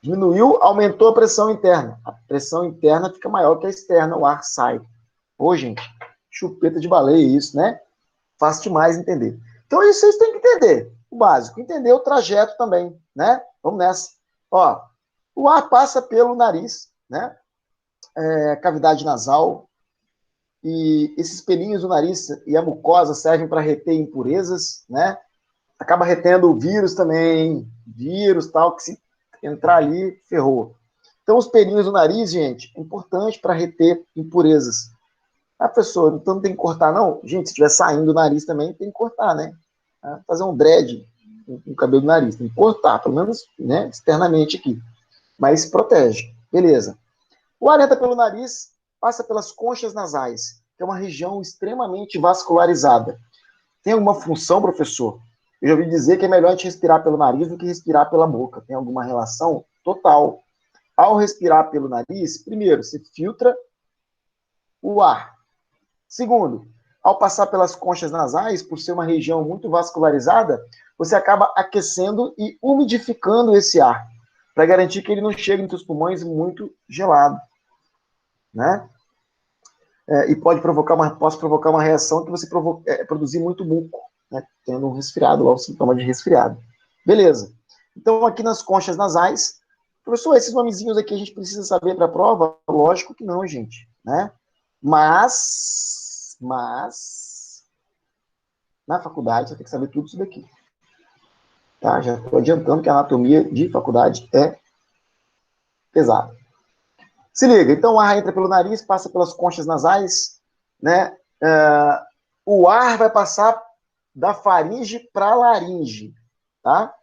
Diminuiu, aumentou a pressão interna. A pressão interna fica maior que a externa, o ar sai. Pô, gente, chupeta de baleia isso, né? Fácil demais entender. Então, isso vocês têm que entender. O básico. Entender o trajeto também, né? Vamos nessa. Ó, o ar passa pelo nariz, né? Cavidade nasal. E esses pelinhos do nariz e a mucosa servem para reter impurezas, né? Acaba retendo o vírus também. Vírus, tal, que se entrar ali, ferrou. Então, os pelinhos do nariz, gente, é importante para reter impurezas. Ah, professor, então não tem que cortar, não? Gente, se estiver saindo do nariz também, tem que cortar, né? Fazer um dread no cabelo do nariz. Tem que cortar, pelo menos, né, externamente aqui. Mas protege. Beleza. O ar entra pelo nariz, passa pelas conchas nasais, que é uma região extremamente vascularizada. Tem alguma função, professor? Eu já ouvi dizer que é melhor a gente respirar pelo nariz do que respirar pela boca. Tem alguma relação? Total. Ao respirar pelo nariz, primeiro, se filtra o ar. Segundo, ao passar pelas conchas nasais, por ser uma região muito vascularizada, você acaba aquecendo e umidificando esse ar, para garantir que ele não chegue nos seus pulmões muito gelado, né? E pode provocar uma reação que você produzir muito muco, né? Tendo um resfriado, lá o sintoma de resfriado. Beleza. Então, aqui nas conchas nasais, professor, esses nomezinhos aqui a gente precisa saber para a prova? Lógico que não, gente, né? Mas, na faculdade você tem que saber tudo isso daqui. Tá? Já estou adiantando que a anatomia de faculdade é pesada. Se liga, então o ar entra pelo nariz, passa pelas conchas nasais, né? O ar vai passar da faringe para a laringe, tá?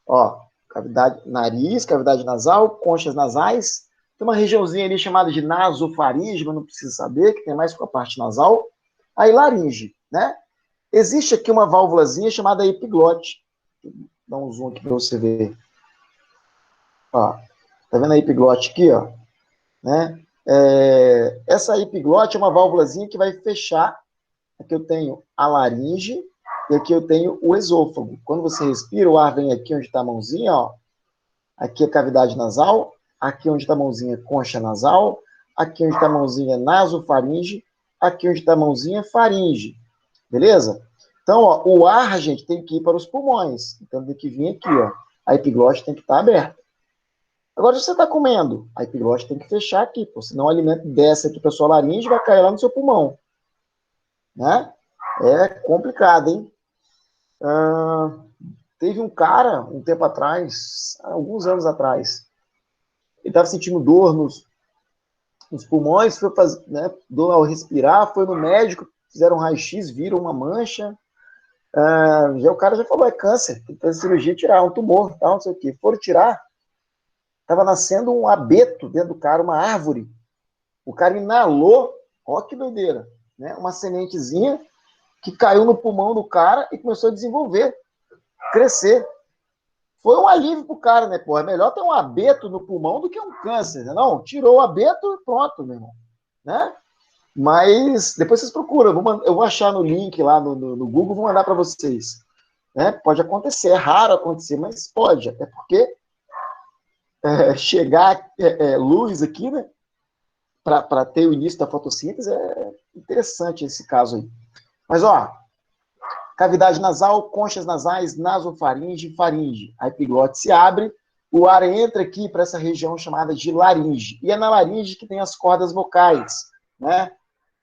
Ó, cavidade, nariz, cavidade nasal, conchas nasais. Tem uma regiãozinha ali chamada de nasofaringe, mas não precisa saber, que tem mais com a parte nasal. Aí laringe, né? Existe aqui uma válvulazinha chamada epiglote. Vou dar um zoom aqui para você ver. Ó, tá vendo a epiglote aqui, ó? Né? Essa epiglote é uma válvulazinha que vai fechar. Aqui eu tenho a laringe e aqui eu tenho o esôfago. Quando você respira, o ar vem aqui onde está a mãozinha, ó. Aqui é a cavidade nasal, aqui onde está a mãozinha, concha nasal, aqui onde está a mãozinha, nasofaringe, aqui onde está a mãozinha, faringe. Beleza? Então, ó, o ar, gente, tem que ir para os pulmões. Então, tem que vir aqui, ó. A epiglote tem que estar aberta. Agora, se você está comendo, a epiglote tem que fechar aqui, pô, senão o alimento desce aqui para sua laringe e vai cair lá no seu pulmão. Né? É complicado, hein? Teve um cara, um tempo atrás, alguns anos atrás, ele estava sentindo dor nos pulmões, foi fazer, né, dor ao respirar, foi no médico, fizeram um raio-x, viram uma mancha, já o cara já falou, é câncer, tem que fazer cirurgia, tirar um tumor, tal, não sei o quê. Foram tirar, estava nascendo um abeto dentro do cara, uma árvore. O cara inalou, ó que doideira, né, uma sementezinha que caiu no pulmão do cara e começou a desenvolver, crescer. Foi um alívio pro cara, né, pô? É melhor ter um abeto no pulmão do que um câncer, né? Não, tirou o abeto e pronto, meu irmão. Né? Mas depois vocês procuram, eu vou achar no link lá no Google, vou mandar para vocês. Né? Pode acontecer, é raro acontecer, mas pode, até porque chegar luz aqui, né? Para ter o início da fotossíntese, é interessante esse caso aí. Mas, ó, cavidade nasal, conchas nasais, nasofaringe, faringe. A epiglote se abre o ar entra aqui para essa região chamada de laringe. E é na laringe que tem as cordas vocais, né?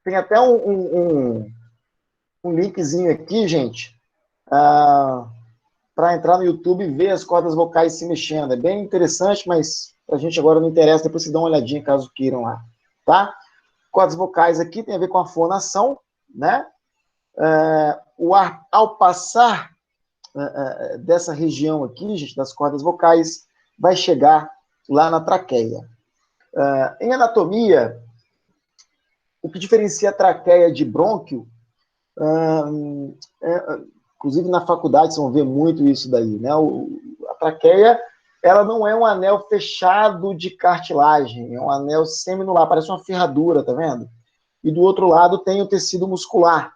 Tem até um linkzinho aqui, gente, para entrar no YouTube e ver as cordas vocais se mexendo. É bem interessante, mas a gente agora não interessa, depois você dá uma olhadinha caso queiram lá, tá? Cordas vocais aqui tem a ver com a fonação, né? O ar, ao passar dessa região aqui, gente, das cordas vocais, vai chegar lá na traqueia. Em anatomia, o que diferencia a traqueia de brônquio, inclusive na faculdade vocês vão ver muito isso daí, né? A traqueia, ela não é um anel fechado de cartilagem, é um anel seminular, parece uma ferradura, tá vendo? E do outro lado tem o tecido muscular,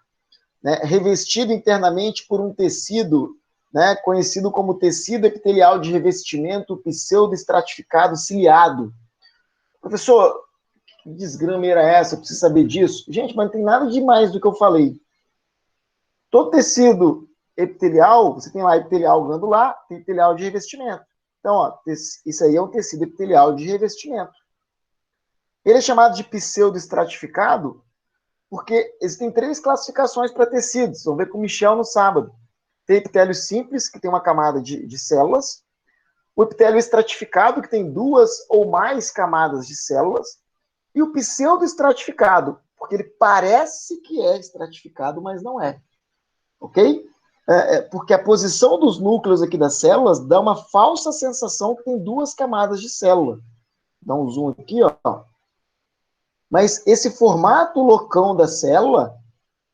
né, revestido internamente por um tecido, né, conhecido como tecido epitelial de revestimento pseudoestratificado ciliado. Professor, que desgrameira é essa? Eu preciso saber disso. Gente, mas não tem nada demais do que eu falei. Todo tecido epitelial, você tem lá epitelial glandular, tem epitelial de revestimento. Então, ó, isso aí é um tecido epitelial de revestimento. Ele é chamado de pseudoestratificado porque existem 3 classificações para tecidos. Vamos ver com o Michel no sábado. Tem epitélio simples, que tem uma camada de células. O epitélio estratificado, que tem 2 ou mais camadas de células. E o pseudoestratificado, porque ele parece que é estratificado, mas não é. Ok? Porque a posição dos núcleos aqui das células dá uma falsa sensação que tem 2 camadas de célula. Dá um zoom aqui, ó. Mas esse formato loucão da célula,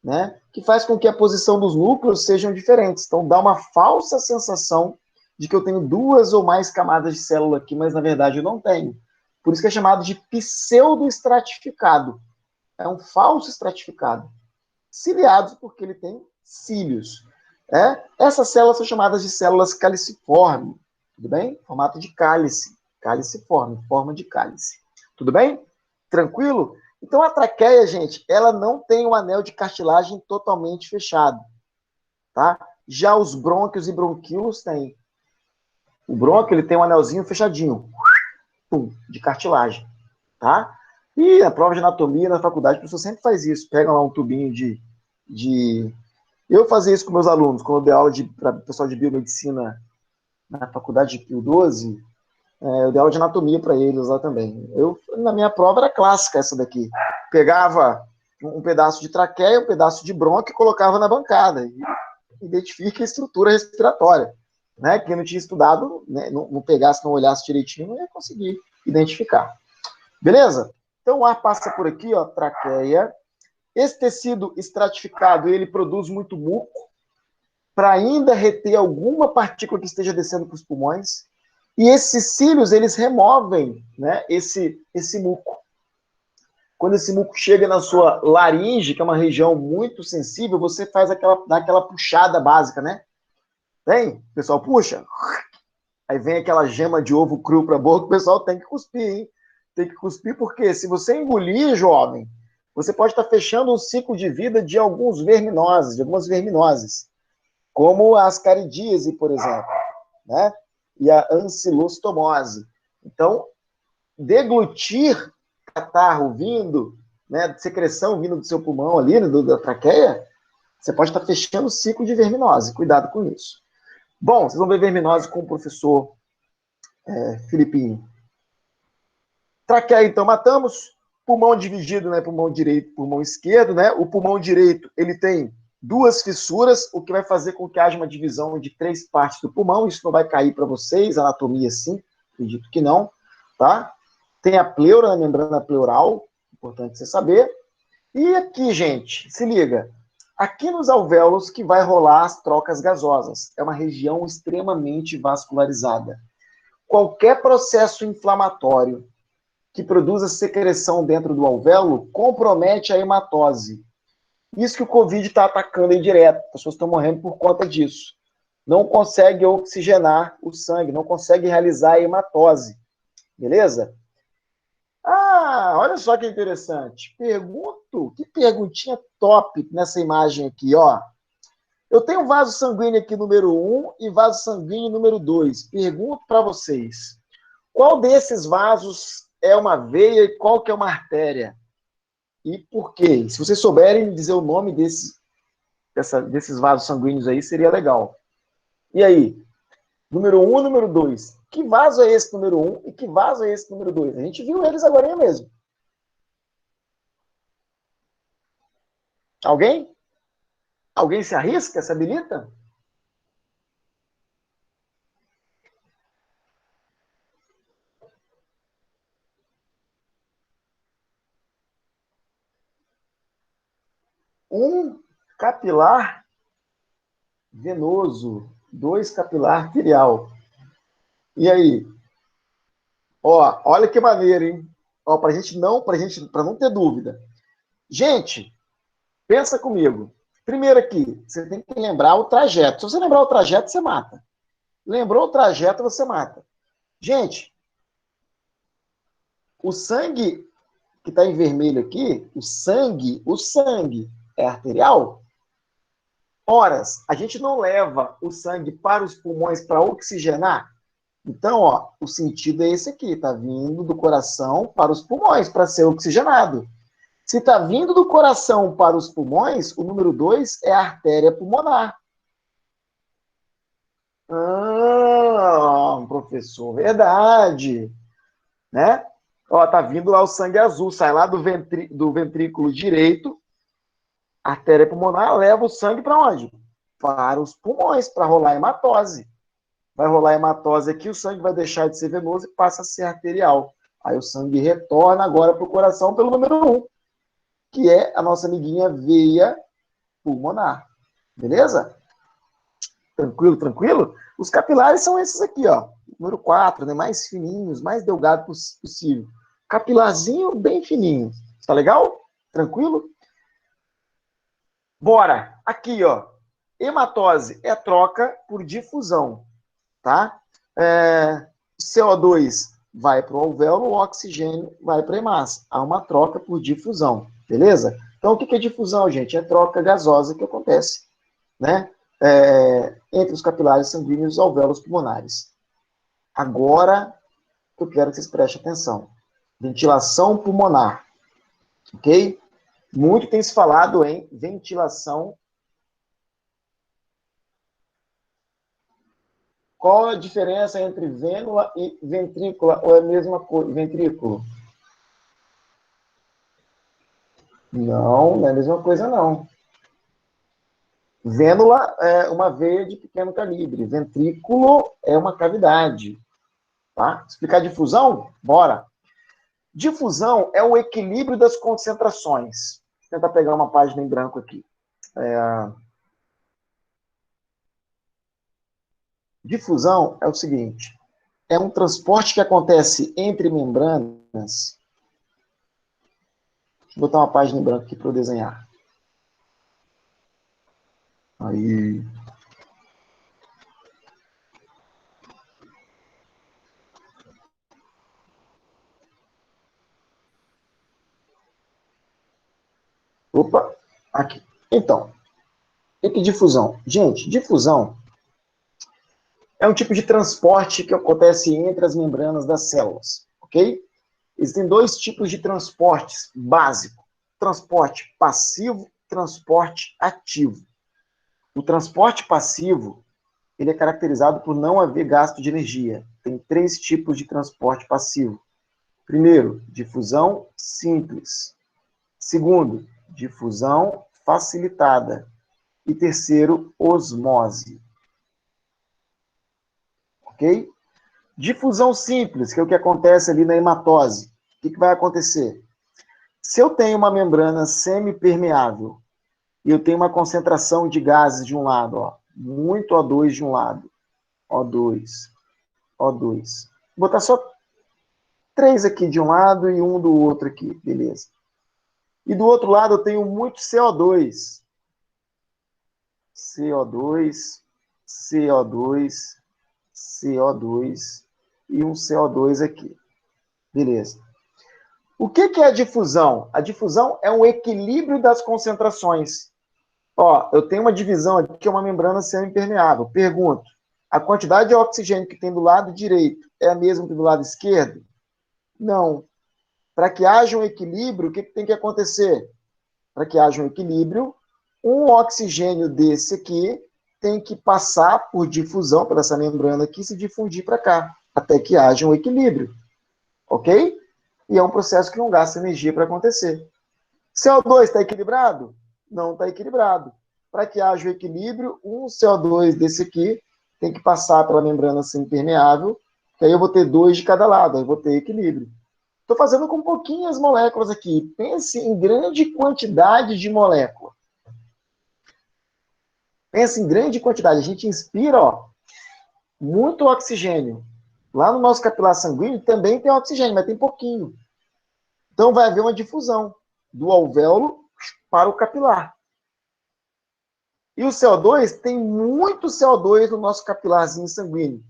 né, que faz com que a posição dos núcleos sejam diferentes. Então, dá uma falsa sensação de que eu tenho 2 ou mais camadas de célula aqui, mas na verdade eu não tenho. Por isso que é chamado de pseudoestratificado. É um falso estratificado. Ciliados, porque ele tem cílios. Essas células são chamadas de células caliciformes. Tudo bem? Formato de cálice. Caliciforme, forma de cálice. Tudo bem? Tranquilo? Então, a traqueia, gente, ela não tem um anel de cartilagem totalmente fechado, tá? Já os brônquios e bronquíolos têm. O brônquio, ele tem um anelzinho fechadinho, de cartilagem, tá? E na prova de anatomia, na faculdade, a pessoa sempre faz isso. Pega lá um tubinho de... Eu fazia isso com meus alunos, quando eu dei aula para o pessoal de biomedicina na faculdade de Pio 12, eu dei aula de anatomia para eles lá também. Na minha prova era clássica essa daqui. Pegava um pedaço de traqueia, um pedaço de brônquio e colocava na bancada. E identifica a estrutura respiratória. Né? Quem não tinha estudado, né, não pegasse, não olhasse direitinho, não ia conseguir identificar. Beleza? Então o ar passa por aqui, ó, traqueia. Esse tecido estratificado, ele produz muito muco para ainda reter alguma partícula que esteja descendo para os pulmões. E esses cílios, eles removem, né, esse muco. Quando esse muco chega na sua laringe, que é uma região muito sensível, você dá aquela puxada básica, né? Tem? O pessoal puxa. Aí vem aquela gema de ovo cru para a boca, o pessoal tem que cuspir, hein? Tem que cuspir porque se você engolir, jovem, você pode estar fechando um ciclo de vida de algumas verminoses, como a ascaridíase, por exemplo, né? E a ancilostomose. Então, deglutir catarro vindo, né, secreção vindo do seu pulmão ali, né, da traqueia, você pode estar fechando o ciclo de verminose. Cuidado com isso. Bom, vocês vão ver verminose com o professor Filipinho. Traqueia, então, matamos. Pulmão dividido, né, pulmão direito, pulmão esquerdo, né? O pulmão direito, ele tem 2 fissuras, o que vai fazer com que haja uma divisão de 3 partes do pulmão. Isso não vai cair para vocês, anatomia sim, acredito que não, tá? Tem a pleura, a membrana pleural, importante você saber. E aqui, gente, se liga. Aqui nos alvéolos que vai rolar as trocas gasosas. É uma região extremamente vascularizada. Qualquer processo inflamatório que produza secreção dentro do alvéolo compromete a hematose. Isso que o Covid está atacando aí direto. As pessoas estão morrendo por conta disso. Não consegue oxigenar o sangue, não consegue realizar a hematose. Beleza? Ah, olha só que interessante. Que perguntinha top nessa imagem aqui, ó. Eu tenho vaso sanguíneo aqui número 1 e vaso sanguíneo número 2. Pergunto para vocês, qual desses vasos é uma veia e qual que é uma artéria? E por quê? Se vocês souberem dizer o nome desses vasos sanguíneos aí, seria legal. E aí? Número 1 e número 2. Que vaso é esse número 1 e que vaso é esse número 2? A gente viu eles agora mesmo. Alguém? Alguém se arrisca? Se habilita? Um capilar venoso, 2 capilar arterial. E aí? Ó, olha que maneiro, hein? Ó, para não ter dúvida. Gente, pensa comigo. Primeiro aqui, você tem que lembrar o trajeto. Se você lembrar o trajeto, você mata. Lembrou o trajeto, você mata. Gente, o sangue que está em vermelho aqui, o sangue é arterial? Horas, a gente não leva o sangue para os pulmões para oxigenar? Então, ó, o sentido é esse aqui, tá vindo do coração para os pulmões para ser oxigenado. Se está vindo do coração para os pulmões, o número 2 é a artéria pulmonar. Ah, professor, verdade. Né? Ó, tá vindo lá o sangue azul, sai lá do ventrículo direito, a artéria pulmonar leva o sangue para onde? Para os pulmões, para rolar hematose. Vai rolar hematose aqui, o sangue vai deixar de ser venoso e passa a ser arterial. Aí o sangue retorna agora para o coração pelo número 1, que é a nossa amiguinha veia pulmonar. Beleza? Tranquilo, tranquilo? Os capilares são esses aqui, ó. Número 4, né? Mais fininhos, mais delgado possível. Capilarzinho bem fininho. Tá legal? Tranquilo? Bora! Aqui, ó. Hematose é troca por difusão, tá? CO2 vai para o alvéolo, o oxigênio vai para a hemácia. Há uma troca por difusão, beleza? Então, o que é difusão, gente? É troca gasosa que acontece, né? Entre os capilares sanguíneos e os alvéolos pulmonares. Agora, eu quero que vocês prestem atenção. Ventilação pulmonar, ok? Muito tem se falado em ventilação. Qual a diferença entre vênula e ventrícula? Ou é a mesma coisa? Ventrículo? Não, não é a mesma coisa, não. Vênula é uma veia de pequeno calibre. Ventrículo é uma cavidade. Tá? Explicar difusão? Bora. Difusão é o equilíbrio das concentrações. Vou tentar pegar uma página em branco aqui. Difusão é o seguinte: é um transporte que acontece entre membranas. Deixa eu botar uma página em branco aqui para eu desenhar. Aí. Opa, aqui. Então, o que é difusão? Gente, difusão é um tipo de transporte que acontece entre as membranas das células, ok? Existem 2 tipos de transportes básicos: transporte passivo, transporte ativo. O transporte passivo, ele é caracterizado por não haver gasto de energia. Tem 3 tipos de transporte passivo. Primeiro, difusão simples. Segundo, difusão facilitada. E terceiro, osmose. Ok? Difusão simples, que é o que acontece ali na hematose. O que vai acontecer? Se eu tenho uma membrana semipermeável e eu tenho uma concentração de gases de um lado, ó, muito O2 de um lado, O2, O2. Vou botar só 3 aqui de um lado e 1 do outro aqui, beleza. E do outro lado eu tenho muito CO2. CO2, CO2, CO2 e um CO2 aqui. Beleza. O que é a difusão? A difusão é um equilíbrio das concentrações. Ó, eu tenho uma divisão aqui que é uma membrana semi-impermeável. Pergunto, a quantidade de oxigênio que tem do lado direito é a mesma que do lado esquerdo? Não. Para que haja um equilíbrio, o que tem que acontecer? Para que haja um equilíbrio, um oxigênio desse aqui tem que passar por difusão, por essa membrana aqui, se difundir para cá, até que haja um equilíbrio. Ok? E é um processo que não gasta energia para acontecer. CO2 está equilibrado? Não está equilibrado. Para que haja o equilíbrio, um CO2 desse aqui tem que passar pela membrana semi-permeável, que aí eu vou ter 2 de cada lado, aí eu vou ter equilíbrio. Estou fazendo com pouquinhas moléculas aqui. Pense em grande quantidade de molécula. Pense em grande quantidade. A gente inspira, ó, muito oxigênio. Lá no nosso capilar sanguíneo também tem oxigênio, mas tem pouquinho. Então vai haver uma difusão do alvéolo para o capilar. E o CO2 tem muito CO2 no nosso capilarzinho sanguíneo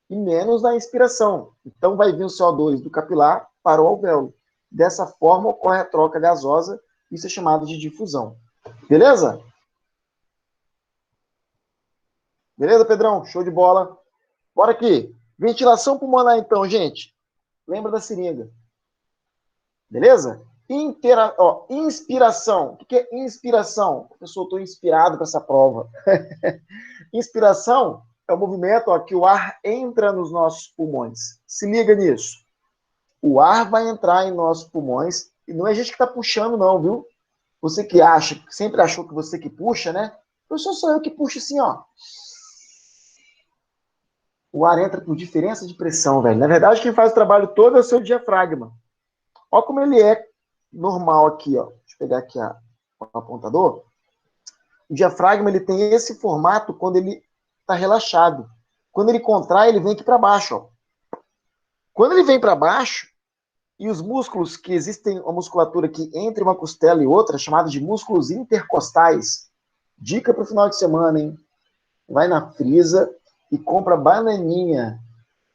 e menos na inspiração. Então vai vir o CO2 do capilar para o alvéolo. Dessa forma ocorre a troca gasosa, isso é chamado de difusão. Beleza? Beleza, Pedrão? Show de bola. Bora aqui. Ventilação pulmonar, então, gente. Lembra da seringa. Beleza? Inspiração. O que é inspiração? Professor, estou inspirado para essa prova. Inspiração é o movimento que o ar entra nos nossos pulmões. Se liga nisso. O ar vai entrar em nossos pulmões e não é a gente que está puxando, não, viu? Você que acha, sempre achou que você que puxa, né? Professor, sou eu que puxo assim, ó. O ar entra por diferença de pressão, velho. Na verdade, quem faz o trabalho todo é o seu diafragma. Olha como ele é normal aqui, ó. Deixa eu pegar aqui o apontador. O diafragma ele tem esse formato quando ele está relaxado. Quando ele contrai, ele vem aqui para baixo, ó. Quando ele vem para baixo, e os músculos que existem, a musculatura aqui entre uma costela e outra, chamada de músculos intercostais. Dica para o final de semana, hein? Vai na frisa e compra bananinha.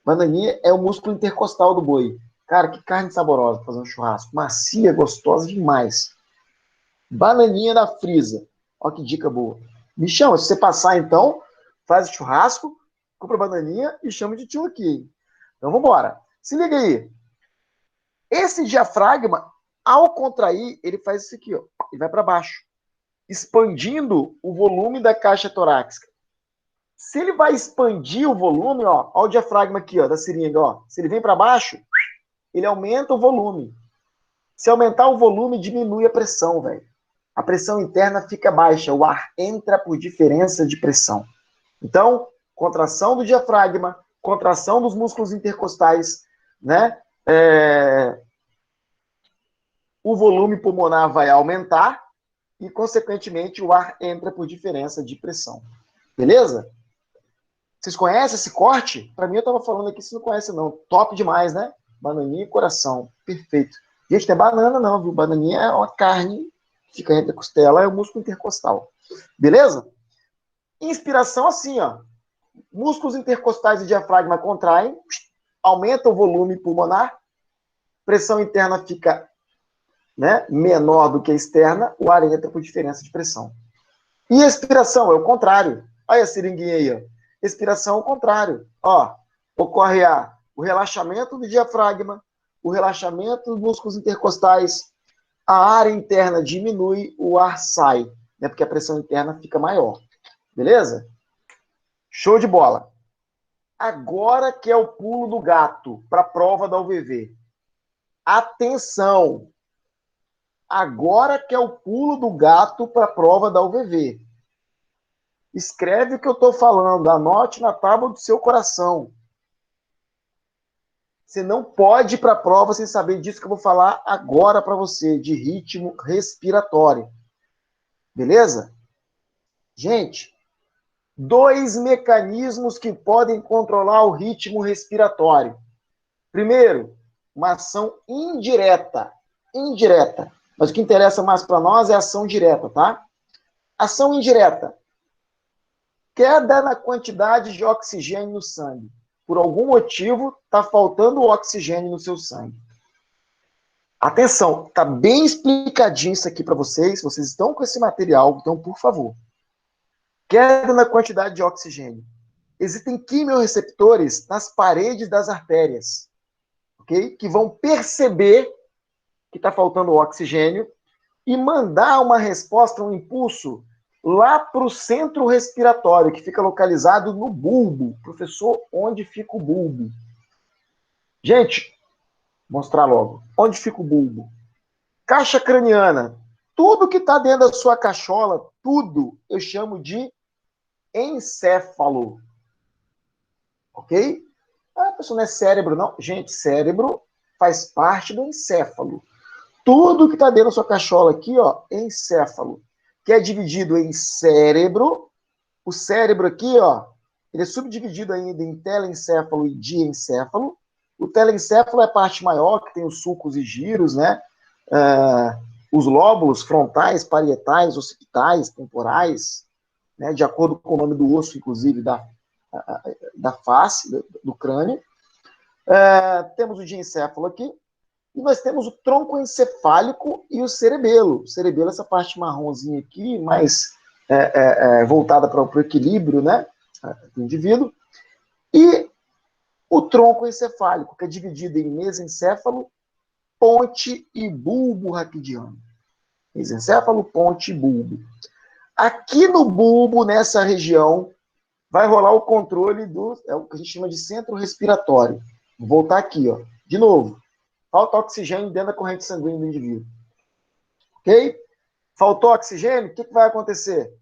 Bananinha é o músculo intercostal do boi. Cara, que carne saborosa para fazer um churrasco. Macia, gostosa demais. Bananinha na frisa. Olha que dica boa. Me chama, se você passar então, faz o churrasco, compra bananinha e chama de tio aqui. Então vamos embora. Se liga aí. Esse diafragma, ao contrair, ele faz isso aqui, ó. Ele vai para baixo, expandindo o volume da caixa torácica. Se ele vai expandir o volume, ó o diafragma aqui, ó, da seringa, ó. Se ele vem para baixo, ele aumenta o volume. Se aumentar o volume, diminui a pressão, velho. A pressão interna fica baixa, o ar entra por diferença de pressão. Então, contração do diafragma, contração dos músculos intercostais, né? O volume pulmonar vai aumentar e, consequentemente, o ar entra por diferença de pressão. Beleza? Vocês conhecem esse corte? Para mim, eu estava falando aqui, vocês não conhecem, não. Top demais, né? Bananinha e coração. Perfeito. Gente, não é banana, não, viu? Bananinha é uma carne que fica entre a costela e o músculo intercostal. Beleza? Inspiração assim, ó. Músculos intercostais e diafragma contraem, aumenta o volume pulmonar, pressão interna fica, né, menor do que a externa, o ar entra por diferença de pressão. E expiração é o contrário. Olha a seringuinha aí, ó. Expiração é o contrário. Ó, ocorre o relaxamento do diafragma, o relaxamento dos músculos intercostais, a área interna diminui, o ar sai, né, porque a pressão interna fica maior. Beleza? Show de bola. Agora que é o pulo do gato para a prova da UVV. Atenção! Agora que é o pulo do gato para a prova da UVV. Escreve o que eu estou falando, anote na tábua do seu coração. Você não pode ir para a prova sem saber disso que eu vou falar agora para você, de ritmo respiratório. Beleza? Gente, 2 mecanismos que podem controlar o ritmo respiratório. Primeiro, uma ação indireta. Indireta. Mas o que interessa mais para nós é a ação direta, tá? Ação indireta. Queda na quantidade de oxigênio no sangue. Por algum motivo, está faltando oxigênio no seu sangue. Atenção, está bem explicadinho isso aqui para vocês. Vocês estão com esse material, então, por favor. Queda na quantidade de oxigênio. Existem quimiorreceptores nas paredes das artérias, ok? Que vão perceber que está faltando oxigênio e mandar uma resposta, um impulso, lá para o centro respiratório, que fica localizado no bulbo. Professor, onde fica o bulbo? Gente, mostrar logo. Onde fica o bulbo? Caixa craniana. Tudo que está dentro da sua cachola, tudo, eu chamo de encéfalo. Ok? Ah, pessoal, não é cérebro, não. Gente, cérebro faz parte do encéfalo. Tudo que está dentro da sua cachola aqui, ó, é encéfalo, que é dividido em cérebro. O cérebro aqui, ó, ele é subdividido ainda em telencéfalo e diencéfalo. O telencéfalo é a parte maior, que tem os sulcos e giros, né? Os lóbulos frontais, parietais, occipitais, temporais, né? De acordo com o nome do osso, inclusive, da face, do crânio. Temos o diencéfalo aqui. E nós temos o tronco encefálico e o cerebelo. O cerebelo é essa parte marronzinha aqui, mais voltada para o equilíbrio, né, do indivíduo. E o tronco encefálico, que é dividido em mesencéfalo, ponte e bulbo raquidiano. Mesencéfalo, ponte e bulbo. Aqui no bulbo, nessa região, vai rolar o controle é o que a gente chama de centro respiratório. Vou voltar aqui, ó. De novo. Falta oxigênio dentro da corrente sanguínea do indivíduo. Ok? Faltou oxigênio, o que vai acontecer?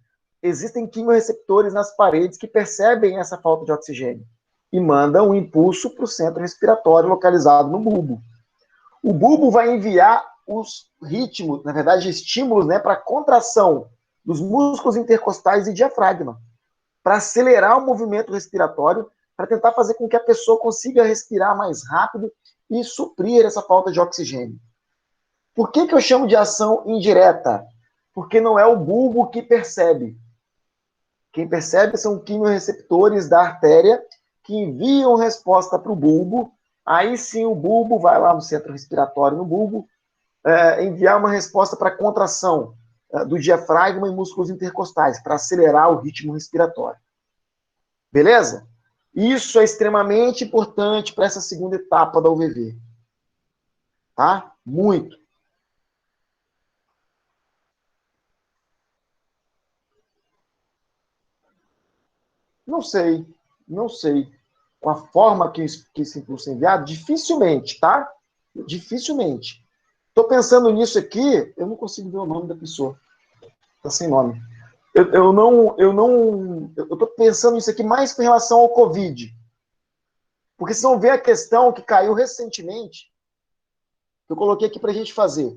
Existem quimiorreceptores nas paredes que percebem essa falta de oxigênio e mandam um impulso para o centro respiratório localizado no bulbo. O bulbo vai enviar os ritmos, na verdade, estímulos, né, para a contração dos músculos intercostais e diafragma, para acelerar o movimento respiratório, para tentar fazer com que a pessoa consiga respirar mais rápido e suprir essa falta de oxigênio. Por que eu chamo de ação indireta? Porque não é o bulbo que percebe. Quem percebe são quimiorreceptores da artéria que enviam resposta para o bulbo. Aí sim o bulbo vai lá no centro respiratório, no bulbo, enviar uma resposta para a contração do diafragma e músculos intercostais, para acelerar o ritmo respiratório. Beleza? Isso é extremamente importante para essa segunda etapa da UVV. Tá? Muito. Não sei. Não sei. Com a forma que esse impulso é enviado, dificilmente, tá? Dificilmente. Estou pensando nisso aqui, eu não consigo ver o nome da pessoa. Está sem nome. Eu estou pensando nisso aqui mais com relação ao Covid. Porque vocês vão ver a questão que caiu recentemente, que eu coloquei aqui para a gente fazer.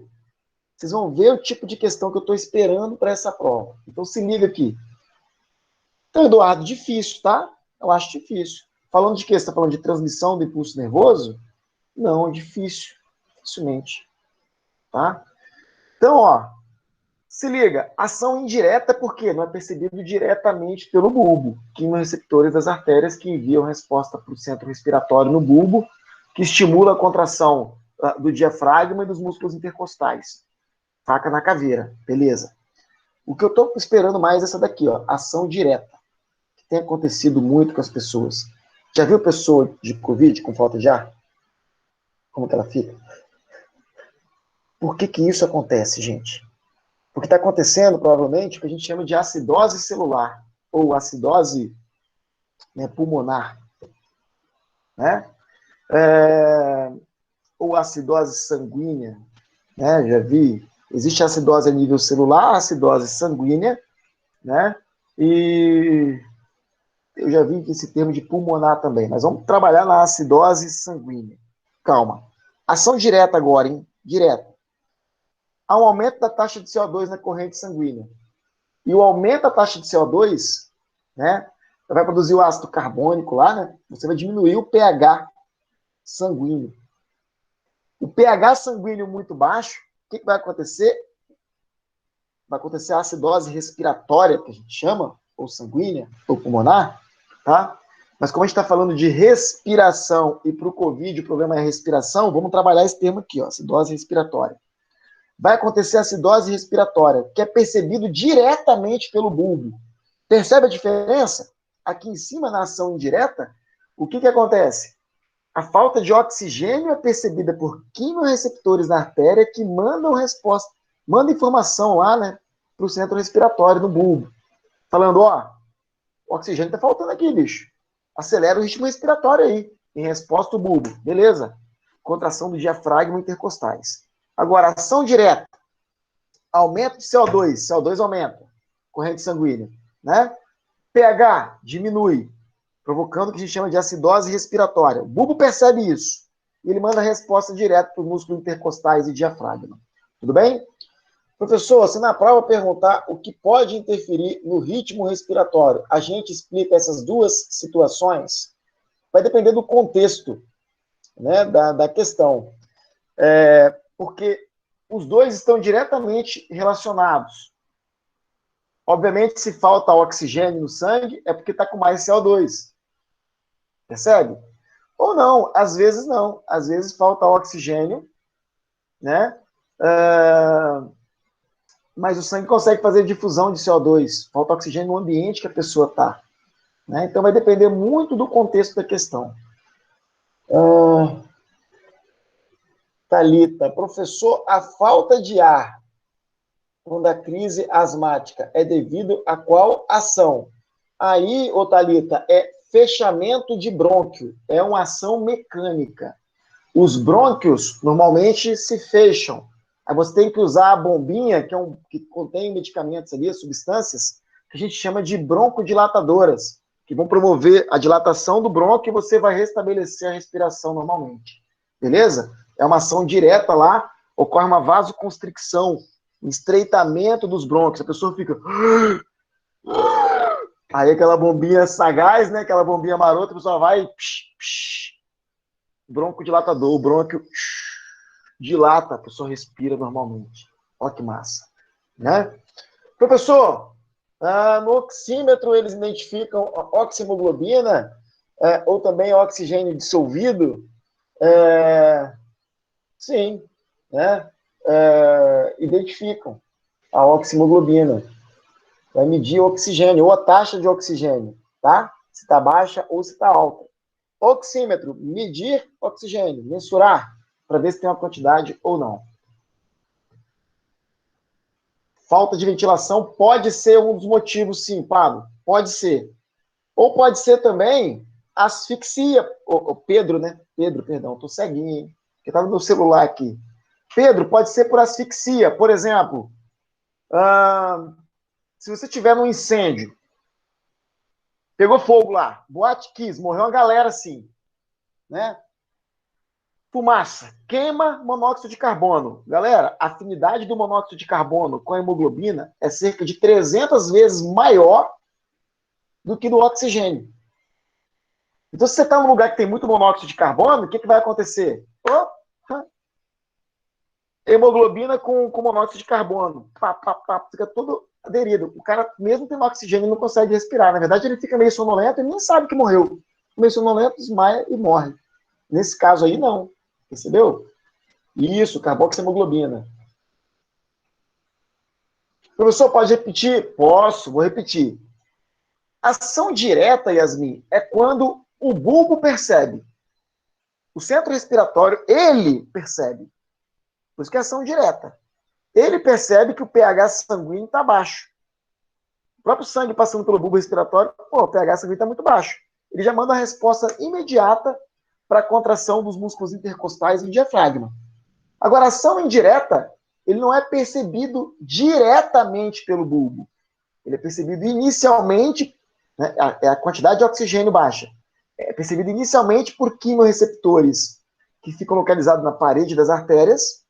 Vocês vão ver o tipo de questão que eu estou esperando para essa prova. Então se liga aqui. Então, Eduardo, difícil, tá? Eu acho difícil. Falando de quê? Você está falando de transmissão do impulso nervoso? Não, é difícil. Dificilmente. Tá? Então, ó, se liga. Ação indireta porque não é percebido diretamente pelo bulbo, quimiorreceptores das artérias que enviam resposta para o centro respiratório no bulbo, que estimula a contração do diafragma e dos músculos intercostais. Faca na caveira. Beleza. O que eu estou esperando mais é essa daqui, ó, ação direta. Que tem acontecido muito com as pessoas. Já viu pessoa de Covid com falta de ar? Como que ela fica? Por que isso acontece, gente? Porque está acontecendo, provavelmente, o que a gente chama de acidose celular, ou acidose, né, pulmonar, né? Ou acidose sanguínea, né? Já vi. Existe acidose a nível celular, acidose sanguínea, né? E eu já vi esse termo de pulmonar também, mas vamos trabalhar na acidose sanguínea. Calma. Ação direta agora, hein? Direta. Há um aumento da taxa de CO2 na corrente sanguínea. E o aumento da taxa de CO2, né, vai produzir o ácido carbônico lá, né? Você vai diminuir o pH sanguíneo. O pH sanguíneo muito baixo, o que vai acontecer? Vai acontecer a acidose respiratória, que a gente chama, ou sanguínea, ou pulmonar, tá? Mas como a gente está falando de respiração e para o COVID o problema é a respiração, vamos trabalhar esse termo aqui, ó, acidose respiratória. Vai acontecer acidose respiratória, que é percebido diretamente pelo bulbo. Percebe a diferença? Aqui em cima, na ação indireta, o que acontece? A falta de oxigênio é percebida por quimioreceptores na artéria que mandam resposta, mandam informação lá, né, para o centro respiratório, no bulbo. Falando, ó, o oxigênio está faltando aqui, bicho. Acelera o ritmo respiratório aí, em resposta ao bulbo. Beleza? Contração do diafragma intercostais. Agora, ação direta. Aumento de CO2. CO2 aumenta. Corrente sanguínea. Né? pH diminui, provocando o que a gente chama de acidose respiratória. O bulbo percebe isso. E ele manda a resposta direta para os músculos intercostais e diafragma. Tudo bem? Professor, se na prova perguntar o que pode interferir no ritmo respiratório, a gente explica essas duas situações? Vai depender do contexto, né, da questão. Porque os dois estão diretamente relacionados. Obviamente, se falta oxigênio no sangue, é porque está com mais CO2. Percebe? Ou não, às vezes não. Às vezes falta oxigênio, né? Mas o sangue consegue fazer difusão de CO2. Falta oxigênio no ambiente que a pessoa está. Né? Então, vai depender muito do contexto da questão. Thalita, professor, a falta de ar quando a crise asmática é devido a qual ação? Aí, ô Thalita, é fechamento de brônquio. É uma ação mecânica. Os brônquios, normalmente, se fecham. Aí você tem que usar a bombinha, que contém medicamentos ali, substâncias, que a gente chama de broncodilatadoras, que vão promover a dilatação do brônquio e você vai restabelecer a respiração normalmente. Beleza? É uma ação direta lá, ocorre uma vasoconstricção, um estreitamento dos brônquios. A pessoa fica... Aí aquela bombinha sagaz, né? Aquela bombinha marota, a pessoa vai... Broncodilatador, o brônquio... dilata, a pessoa respira normalmente. Olha que massa. Né? Professor, no oxímetro eles identificam a oxihemoglobina ou também oxigênio dissolvido? Sim, né? Identificam a oxihemoglobina. Vai medir o oxigênio ou a taxa de oxigênio, tá? Se está baixa ou se está alta. Oxímetro, medir oxigênio, mensurar, para ver se tem uma quantidade ou não. Falta de ventilação pode ser um dos motivos, sim, Pablo. Pode ser. Ou pode ser também asfixia. Pedro, né? Pedro, perdão, estou ceguinho, hein? Porque está no meu celular aqui. Pedro, pode ser por asfixia. Por exemplo, se você tiver num incêndio, pegou fogo lá, Boate Kiss, morreu uma galera assim, né? Fumaça, queima monóxido de carbono. Galera, a afinidade do monóxido de carbono com a hemoglobina é cerca de 300 vezes maior do que do oxigênio. Então, se você está num lugar que tem muito monóxido de carbono, o que vai acontecer? Hemoglobina com monóxido de carbono. Fica todo aderido. O cara, mesmo tendo oxigênio, não consegue respirar. Na verdade, ele fica meio sonolento e nem sabe que morreu. Meio sonolento, desmaia e morre. Nesse caso aí, não. Percebeu? Isso, carboxiemoglobina. Professor, pode repetir? Posso, vou repetir. Ação direta, Yasmin, é quando o bulbo percebe. O centro respiratório, ele percebe. Por isso que é ação direta. Ele percebe que o pH sanguíneo está baixo. O próprio sangue passando pelo bulbo respiratório, o pH sanguíneo está muito baixo. Ele já manda a resposta imediata para a contração dos músculos intercostais e diafragma. Agora, a ação indireta, ele não é percebido diretamente pelo bulbo. Ele é percebido inicialmente, né, a quantidade de oxigênio baixa. É percebido inicialmente por quimioreceptores que ficam localizados na parede das artérias,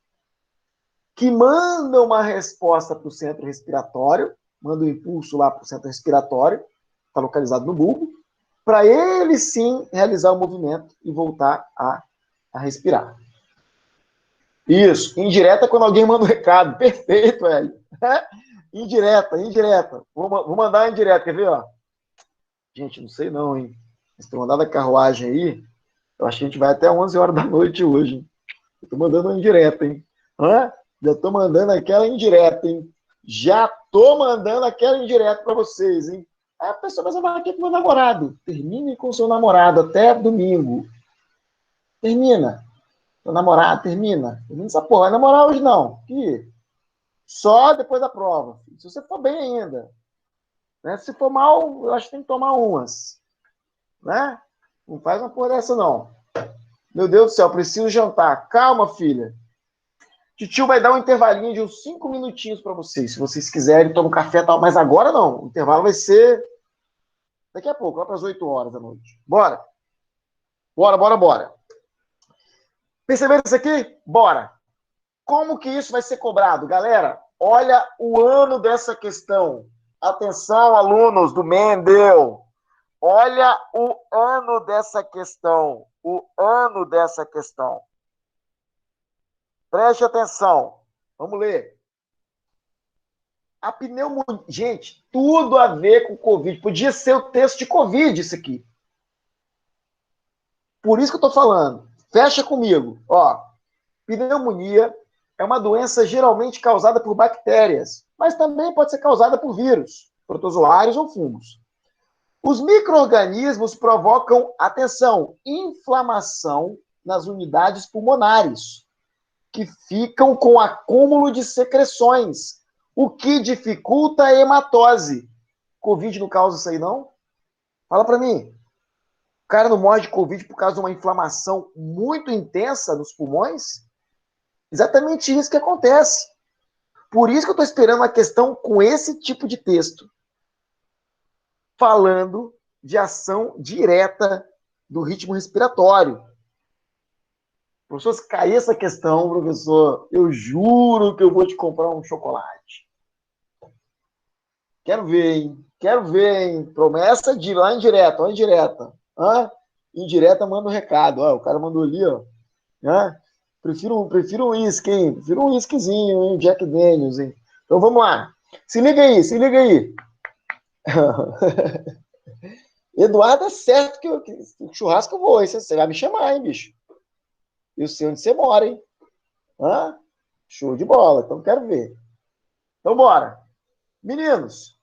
que mandam uma resposta para o centro respiratório, manda um impulso lá para o centro respiratório, está localizado no bulbo, para ele sim realizar o movimento e voltar a respirar. Isso, indireta é quando alguém manda um recado. Perfeito, velho. Indireta. Vou mandar indireta, quer ver? Ó? Gente, não sei não, hein? Se tu mandar da carruagem aí, eu acho que a gente vai até 11 horas da noite hoje, hein? Eu tô mandando uma indireta, hein? Hã? Já tô mandando aquela indireta, hein? Já tô mandando aquela indireta pra vocês, hein? Aí a pessoa vai falar aqui com meu namorado. Termine com seu namorado até domingo. Termina. Seu namorado, termina. Termina essa porra. Vai namorar hoje não. Que? Só depois da prova. Se você for bem ainda. Né? Se for mal, eu acho que tem que tomar umas. Né? Não faz uma porra dessa, não. Meu Deus do céu, preciso jantar. Calma, filha. Titio vai dar um intervalinho de uns 5 minutinhos para vocês. Se vocês quiserem, toma um café e tal. Mas agora não. O intervalo vai ser daqui a pouco, lá para as 8 horas da noite. Bora. Bora, bora, bora. Perceberam isso aqui? Bora. Como que isso vai ser cobrado? Galera, olha o ano dessa questão. Atenção, alunos do Mendel. Olha o ano dessa questão. O ano dessa questão. Preste atenção. Vamos ler. A pneumonia. Gente, tudo a ver com Covid. Podia ser o texto de Covid isso aqui. Por isso que eu estou falando. Fecha comigo. Ó, pneumonia é uma doença geralmente causada por bactérias, mas também pode ser causada por vírus, protozoários ou fungos. Os micro-organismos provocam, atenção, inflamação nas unidades pulmonares, que ficam com acúmulo de secreções, o que dificulta a hematose. Covid não causa isso aí, não? Fala para mim. O cara não morre de Covid por causa de uma inflamação muito intensa nos pulmões? Exatamente isso que acontece. Por isso que eu estou esperando uma questão com esse tipo de texto. Falando de ação direta do ritmo respiratório. Professor, se cair essa questão, professor, eu juro que eu vou te comprar um chocolate. Quero ver, hein? Quero ver, hein? Promessa de lá indireta, ó, indireta. Hã? Indireta manda um recado. Ó, o cara mandou ali, ó. Hã? Prefiro um uísque, hein? Prefiro um uísquezinho, hein? Jack Daniels, hein? Então vamos lá. Se liga aí, se liga aí. Eduardo, é certo que o churrasco eu vou, hein? Você vai me chamar, hein, bicho? Eu sei onde você mora, hein? Hã? Show de bola, então quero ver. Então bora. Meninos,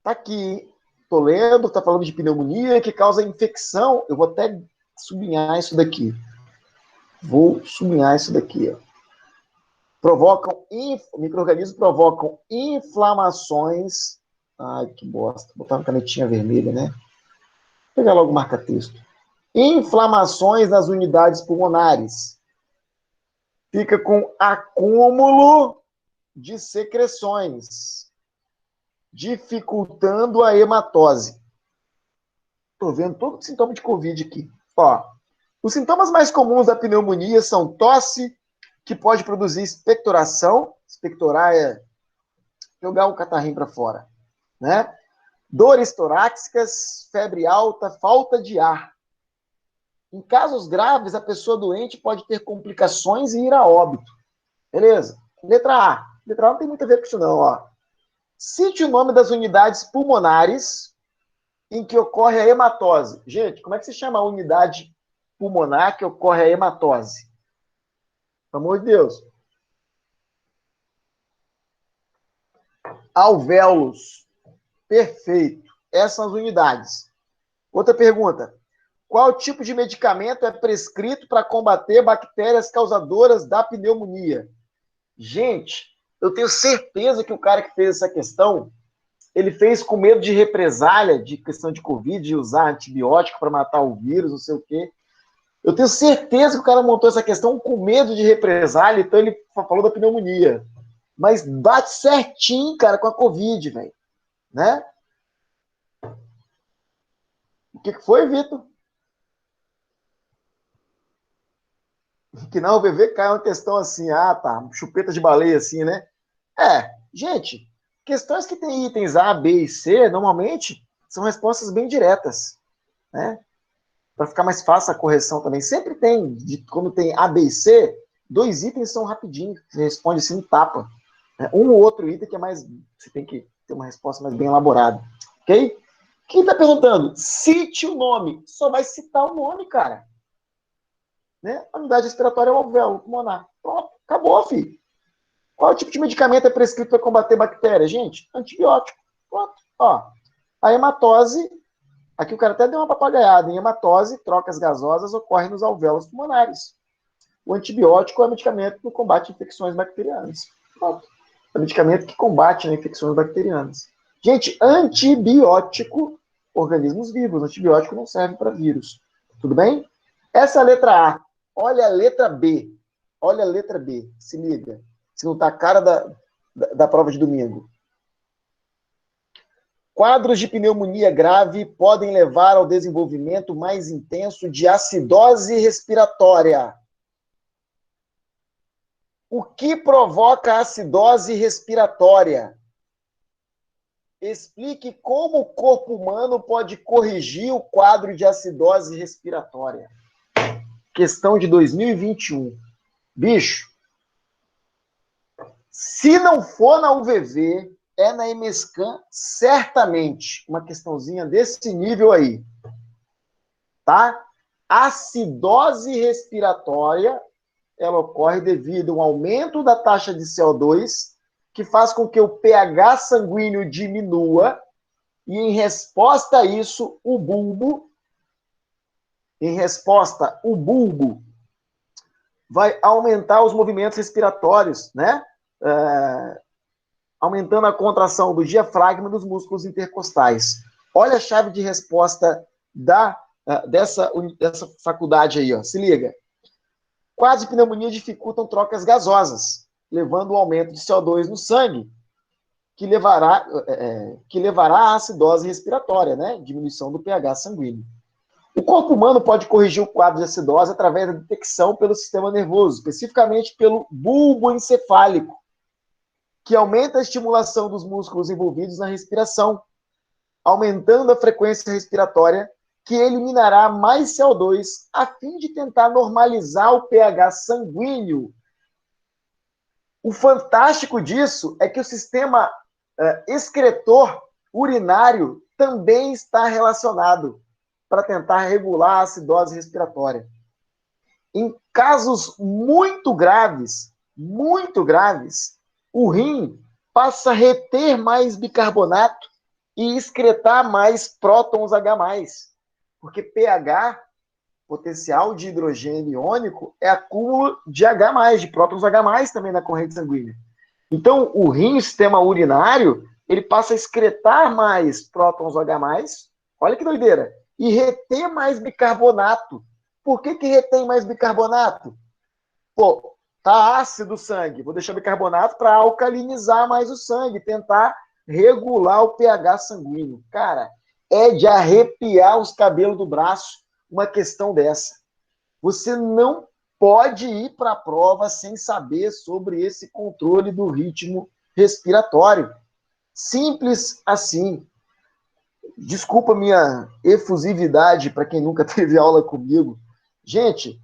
tá aqui, tô lendo, tá falando de pneumonia que causa infecção. Eu vou até sublinhar isso daqui. Vou sublinhar isso daqui, ó. Micro-organismos provocam inflamações. Ai, que bosta. Vou botar uma canetinha vermelha, né? Vou pegar logo o marca-texto. Inflamações nas unidades pulmonares. Fica com acúmulo de secreções, dificultando a hematose. Estou vendo todo o sintoma de Covid aqui. Ó, os sintomas mais comuns da pneumonia são tosse, que pode produzir expectoração. Expectorar é jogar o catarrinho para fora, né? Dores torácicas, febre alta, falta de ar. Em casos graves, a pessoa doente pode ter complicações e ir a óbito. Beleza? Letra A. Letra A não tem muito a ver com isso não, ó. Cite o nome das unidades pulmonares em que ocorre a hematose. Gente, como é que se chama a unidade pulmonar que ocorre a hematose? Pelo amor de Deus. Alvéolos. Perfeito. Essas são as unidades. Outra pergunta. Qual tipo de medicamento é prescrito para combater bactérias causadoras da pneumonia? Gente, eu tenho certeza que o cara que fez essa questão, ele fez com medo de represália, de questão de Covid, de usar antibiótico para matar o vírus, não sei o quê. Eu tenho certeza que o cara montou essa questão com medo de represália, então ele falou da pneumonia. Mas bate certinho, cara, com a Covid, velho. Né? O que foi, Vitor? Que não, o bebê cai uma questão assim, ah, tá, chupeta de baleia assim, né? Gente, questões que têm itens A, B e C, normalmente, são respostas bem diretas, né? Para ficar mais fácil a correção também. Sempre tem, quando tem A, B e C, 2 itens são rapidinho, você responde assim no tapa. Né? Um ou outro item que é mais, você tem que ter uma resposta mais bem elaborada, ok? Quem está perguntando? Cite o nome. Só vai citar o nome, cara. Né? A unidade respiratória é o alvéolo pulmonar. Pronto, acabou, filho. Qual tipo de medicamento é prescrito para combater bactéria, gente? Antibiótico. Pronto. Ó, a hematose, aqui o cara até deu uma papagaiada. Em hematose, trocas gasosas ocorrem nos alvéolos pulmonares. O antibiótico é medicamento que combate infecções bacterianas. Pronto. É medicamento que combate, né, infecções bacterianas. Gente, antibiótico, organismos vivos. Antibiótico não serve para vírus. Tudo bem? Essa é a letra A. Olha a letra B. Olha a letra B. Se liga. Se não tá a cara da prova de domingo. Quadros de pneumonia grave podem levar ao desenvolvimento mais intenso de acidose respiratória. O que provoca a acidose respiratória? Explique como o corpo humano pode corrigir o quadro de acidose respiratória. Questão de 2021. Bicho, se não for na UVV, é na EMESCAN, certamente. Uma questãozinha desse nível aí. Tá? Acidose respiratória, ela ocorre devido a um aumento da taxa de CO2, que faz com que o pH sanguíneo diminua, e em resposta a isso, o bulbo vai aumentar os movimentos respiratórios, né? Aumentando a contração do diafragma e dos músculos intercostais. Olha a chave de resposta dessa faculdade aí, ó. Se liga. Quadros de pneumonia dificultam trocas gasosas, levando ao aumento de CO2 no sangue, que levará à acidose respiratória, né? Diminuição do pH sanguíneo. O corpo humano pode corrigir o quadro de acidose através da detecção pelo sistema nervoso, especificamente pelo bulbo encefálico, que aumenta a estimulação dos músculos envolvidos na respiração, aumentando a frequência respiratória, que eliminará mais CO2 a fim de tentar normalizar o pH sanguíneo. O fantástico disso é que o sistema excretor urinário também está relacionado para tentar regular a acidose respiratória. Em casos muito graves, o rim passa a reter mais bicarbonato e excretar mais prótons H+. Porque pH, potencial de hidrogênio iônico, é acúmulo de H+, de prótons H+, também na corrente sanguínea. Então, o rim, o sistema urinário, ele passa a excretar mais prótons H+, olha que doideira, e reter mais bicarbonato. Por que retém mais bicarbonato? Pô, tá ácido o sangue, vou deixar bicarbonato para alcalinizar mais o sangue, tentar regular o pH sanguíneo. Cara, é de arrepiar os cabelos do braço uma questão dessa. Você não pode ir para a prova sem saber sobre esse controle do ritmo respiratório. Simples assim. Desculpa minha efusividade para quem nunca teve aula comigo. Gente,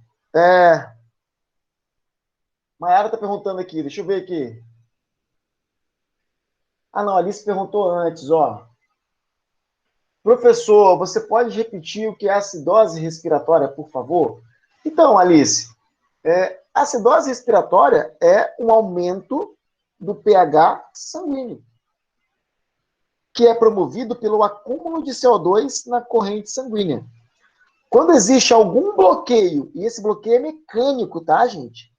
Mayara está perguntando aqui, deixa eu ver aqui. Ah, não, a Alice perguntou antes, ó. Professor, você pode repetir o que é acidose respiratória, por favor? Então, Alice, acidose respiratória é um aumento do pH sanguíneo, que é promovido pelo acúmulo de CO2 na corrente sanguínea. Quando existe algum bloqueio, e esse bloqueio é mecânico, tá, gente?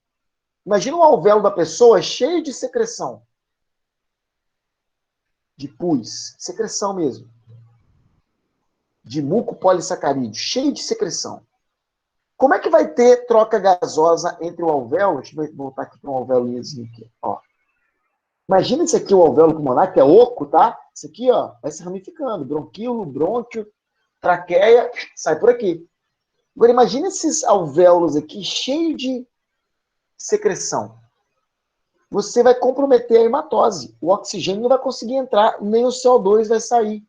Imagina um alvéolo da pessoa cheio de secreção. De pus, secreção mesmo. De muco polissacarídeo, cheio de secreção. Como é que vai ter troca gasosa entre o alvéolo? Deixa eu voltar aqui para um alvéolozinho aqui, ó. Imagina isso aqui, o alvéolo pulmonar, que é oco, tá? Isso aqui, ó, vai se ramificando. Bronquíolo, brônquio, traqueia, sai por aqui. Agora, imagina esses alvéolos aqui cheios de secreção. Você vai comprometer a hematose. O oxigênio não vai conseguir entrar, nem o CO2 vai sair.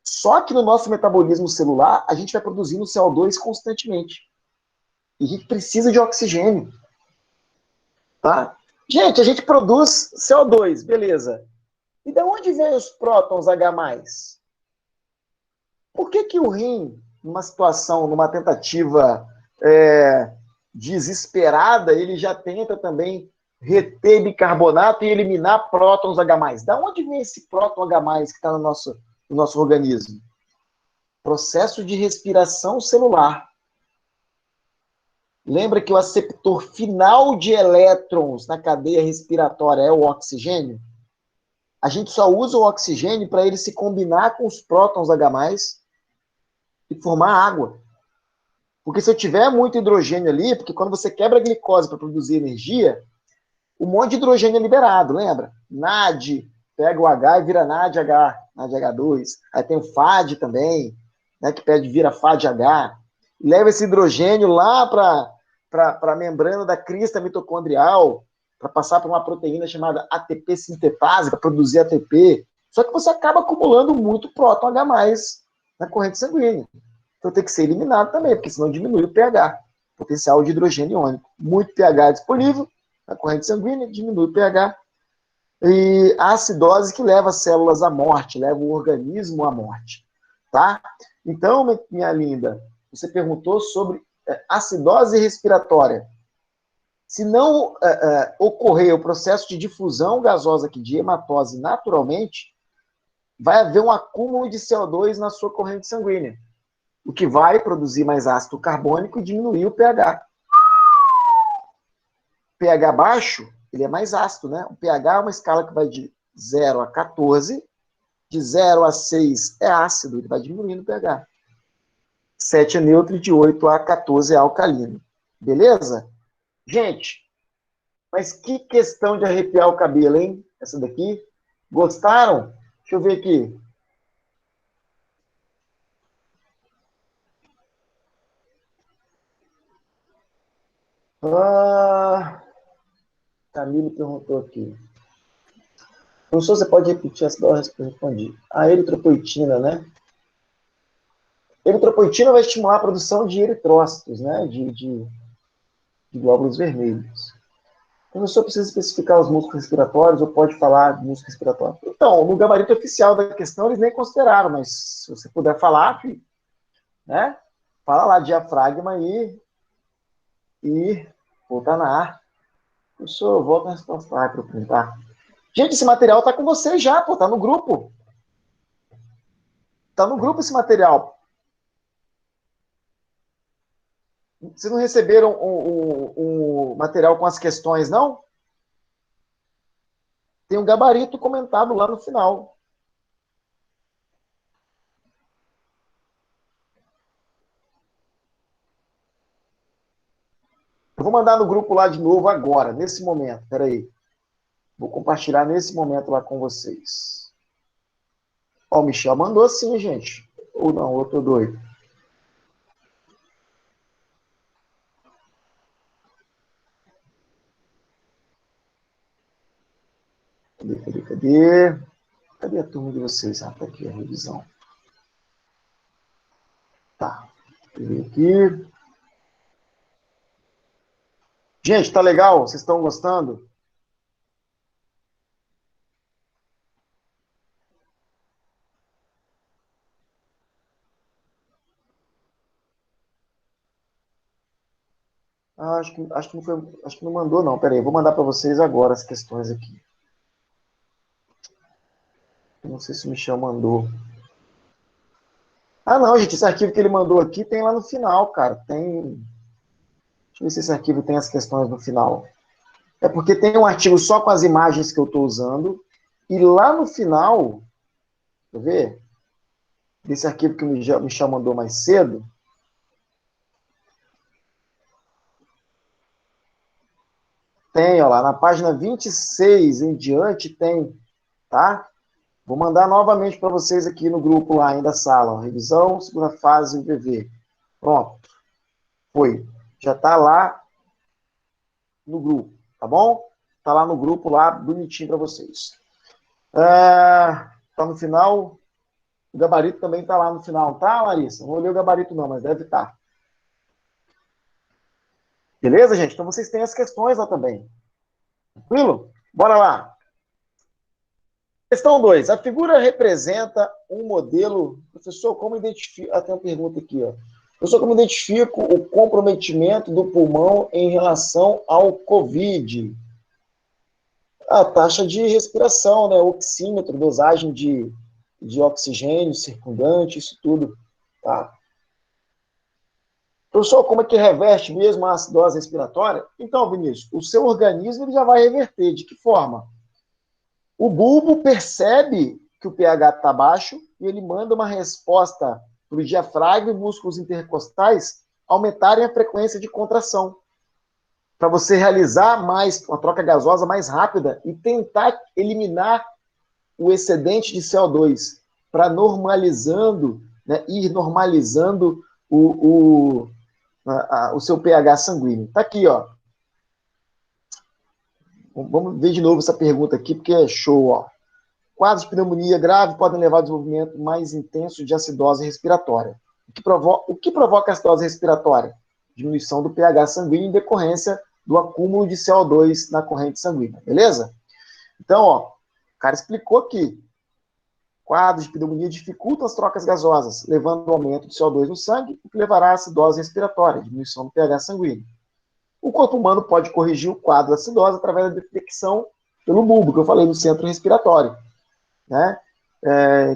Só que no nosso metabolismo celular, a gente vai produzindo CO2 constantemente. E a gente precisa de oxigênio. Tá? Gente, a gente produz CO2, beleza. E de onde vem os prótons H+? Por que que o rim, numa situação, numa tentativa desesperada, ele já tenta também reter bicarbonato e eliminar prótons H+. Da onde vem esse próton H+, que está no nosso organismo? Processo de respiração celular. Lembra que o aceptor final de elétrons na cadeia respiratória é o oxigênio? A gente só usa o oxigênio para ele se combinar com os prótons H+, e formar água. Porque se eu tiver muito hidrogênio ali, porque quando você quebra a glicose para produzir energia, um monte de hidrogênio é liberado, lembra? NAD, pega o H e vira NADH, NADH2. Aí tem o FAD também, né, que vira FADH. Leva esse hidrogênio lá para a membrana da crista mitocondrial, para passar por uma proteína chamada ATP sintetase, para produzir ATP. Só que você acaba acumulando muito próton H+, na corrente sanguínea. Então tem que ser eliminado também, porque senão diminui o pH, potencial de hidrogênio iônico. Muito pH disponível na corrente sanguínea, diminui o pH. E a acidose que leva as células à morte, leva o organismo à morte. Tá? Então, minha linda, você perguntou sobre acidose respiratória. Se não ocorrer o processo de difusão gasosa aqui, de hematose naturalmente, vai haver um acúmulo de CO2 na sua corrente sanguínea, o que vai produzir mais ácido carbônico e diminuir o pH. pH baixo, ele é mais ácido, né? O pH é uma escala que vai de 0 a 14, de 0 a 6 é ácido, ele vai diminuindo o pH. 7 é neutro e de 8 a 14 é alcalino. Beleza? Gente, mas que questão de arrepiar o cabelo, hein? Essa daqui. Gostaram? Deixa eu ver aqui. Camilo perguntou aqui. Professor, você pode repetir as doses que eu respondi? A eritropoetina, né? Eritropoetina vai estimular a produção de eritrócitos, né? De glóbulos vermelhos. O professor precisa especificar os músculos respiratórios ou pode falar de músculo respiratório? Então, no gabarito oficial da questão, eles nem consideraram, mas se você puder falar, né? Fala lá, diafragma e voltar na ar. Professor, volta a resposta lá para eu printar. Gente, esse material tá com vocês já, pô, tá no grupo. Tá no grupo esse material. Vocês não receberam o material com as questões, não? Tem um gabarito comentado lá no final. Eu vou mandar no grupo lá de novo agora, nesse momento. Espera aí. Vou compartilhar nesse momento lá com vocês. Ó, o Michel mandou sim, gente. Ou não, eu tô doido. Cadê? Cadê a turma de vocês? Ah, tá aqui a revisão. Tá. Aqui. Gente, tá legal? Vocês estão gostando? Ah, acho que não foi, acho que não mandou, não. Peraí, vou mandar para vocês agora as questões aqui. Eu não sei se o Michel mandou. Ah, não, gente, esse arquivo que ele mandou aqui tem lá no final, cara. Tem. Deixa eu ver se esse arquivo tem as questões no final. É porque tem um artigo só com as imagens que eu estou usando. E lá no final, quer ver? Desse arquivo que o Michel mandou mais cedo. Tem, ó lá, na página 26 em diante tem, tá? Vou mandar novamente para vocês aqui no grupo lá, ainda sala. Ó, revisão, segunda fase, UVV. Pronto. Foi. Já está lá no grupo, tá bom? Está lá no grupo, lá, bonitinho para vocês. Tá no final. O gabarito também está lá no final, tá, Larissa? Não olhei o gabarito não, mas deve estar. Beleza, gente? Então vocês têm as questões lá também. Tranquilo? Bora lá. Questão 2. A figura representa um modelo... Professor, como identifica... Ah, tem uma pergunta aqui, ó. Professor, como identifico o comprometimento do pulmão em relação ao COVID? A taxa de respiração, né? O oxímetro, dosagem de oxigênio circundante, isso tudo, tá? Professor, como é que reverte mesmo a acidose respiratória? Então, Vinícius, o seu organismo ele já vai reverter. De que forma? O bulbo percebe que o pH está baixo e ele manda uma resposta para o diafragma e músculos intercostais aumentarem a frequência de contração, para você realizar mais uma troca gasosa mais rápida e tentar eliminar o excedente de CO2, para normalizando, né, ir normalizando o seu pH sanguíneo. Está aqui, ó. Vamos ver de novo essa pergunta aqui, porque é show, ó. Quadros de pneumonia grave podem levar ao desenvolvimento mais intenso de acidose respiratória. O que provoca a acidose respiratória? Diminuição do pH sanguíneo em decorrência do acúmulo de CO2 na corrente sanguínea, beleza? Então, ó, o cara explicou que quadros de pneumonia dificultam as trocas gasosas, levando ao aumento de CO2 no sangue, o que levará à acidose respiratória, diminuição do pH sanguíneo. O corpo humano pode corrigir o quadro da acidose através da detecção pelo bulbo, que eu falei, no centro respiratório, né?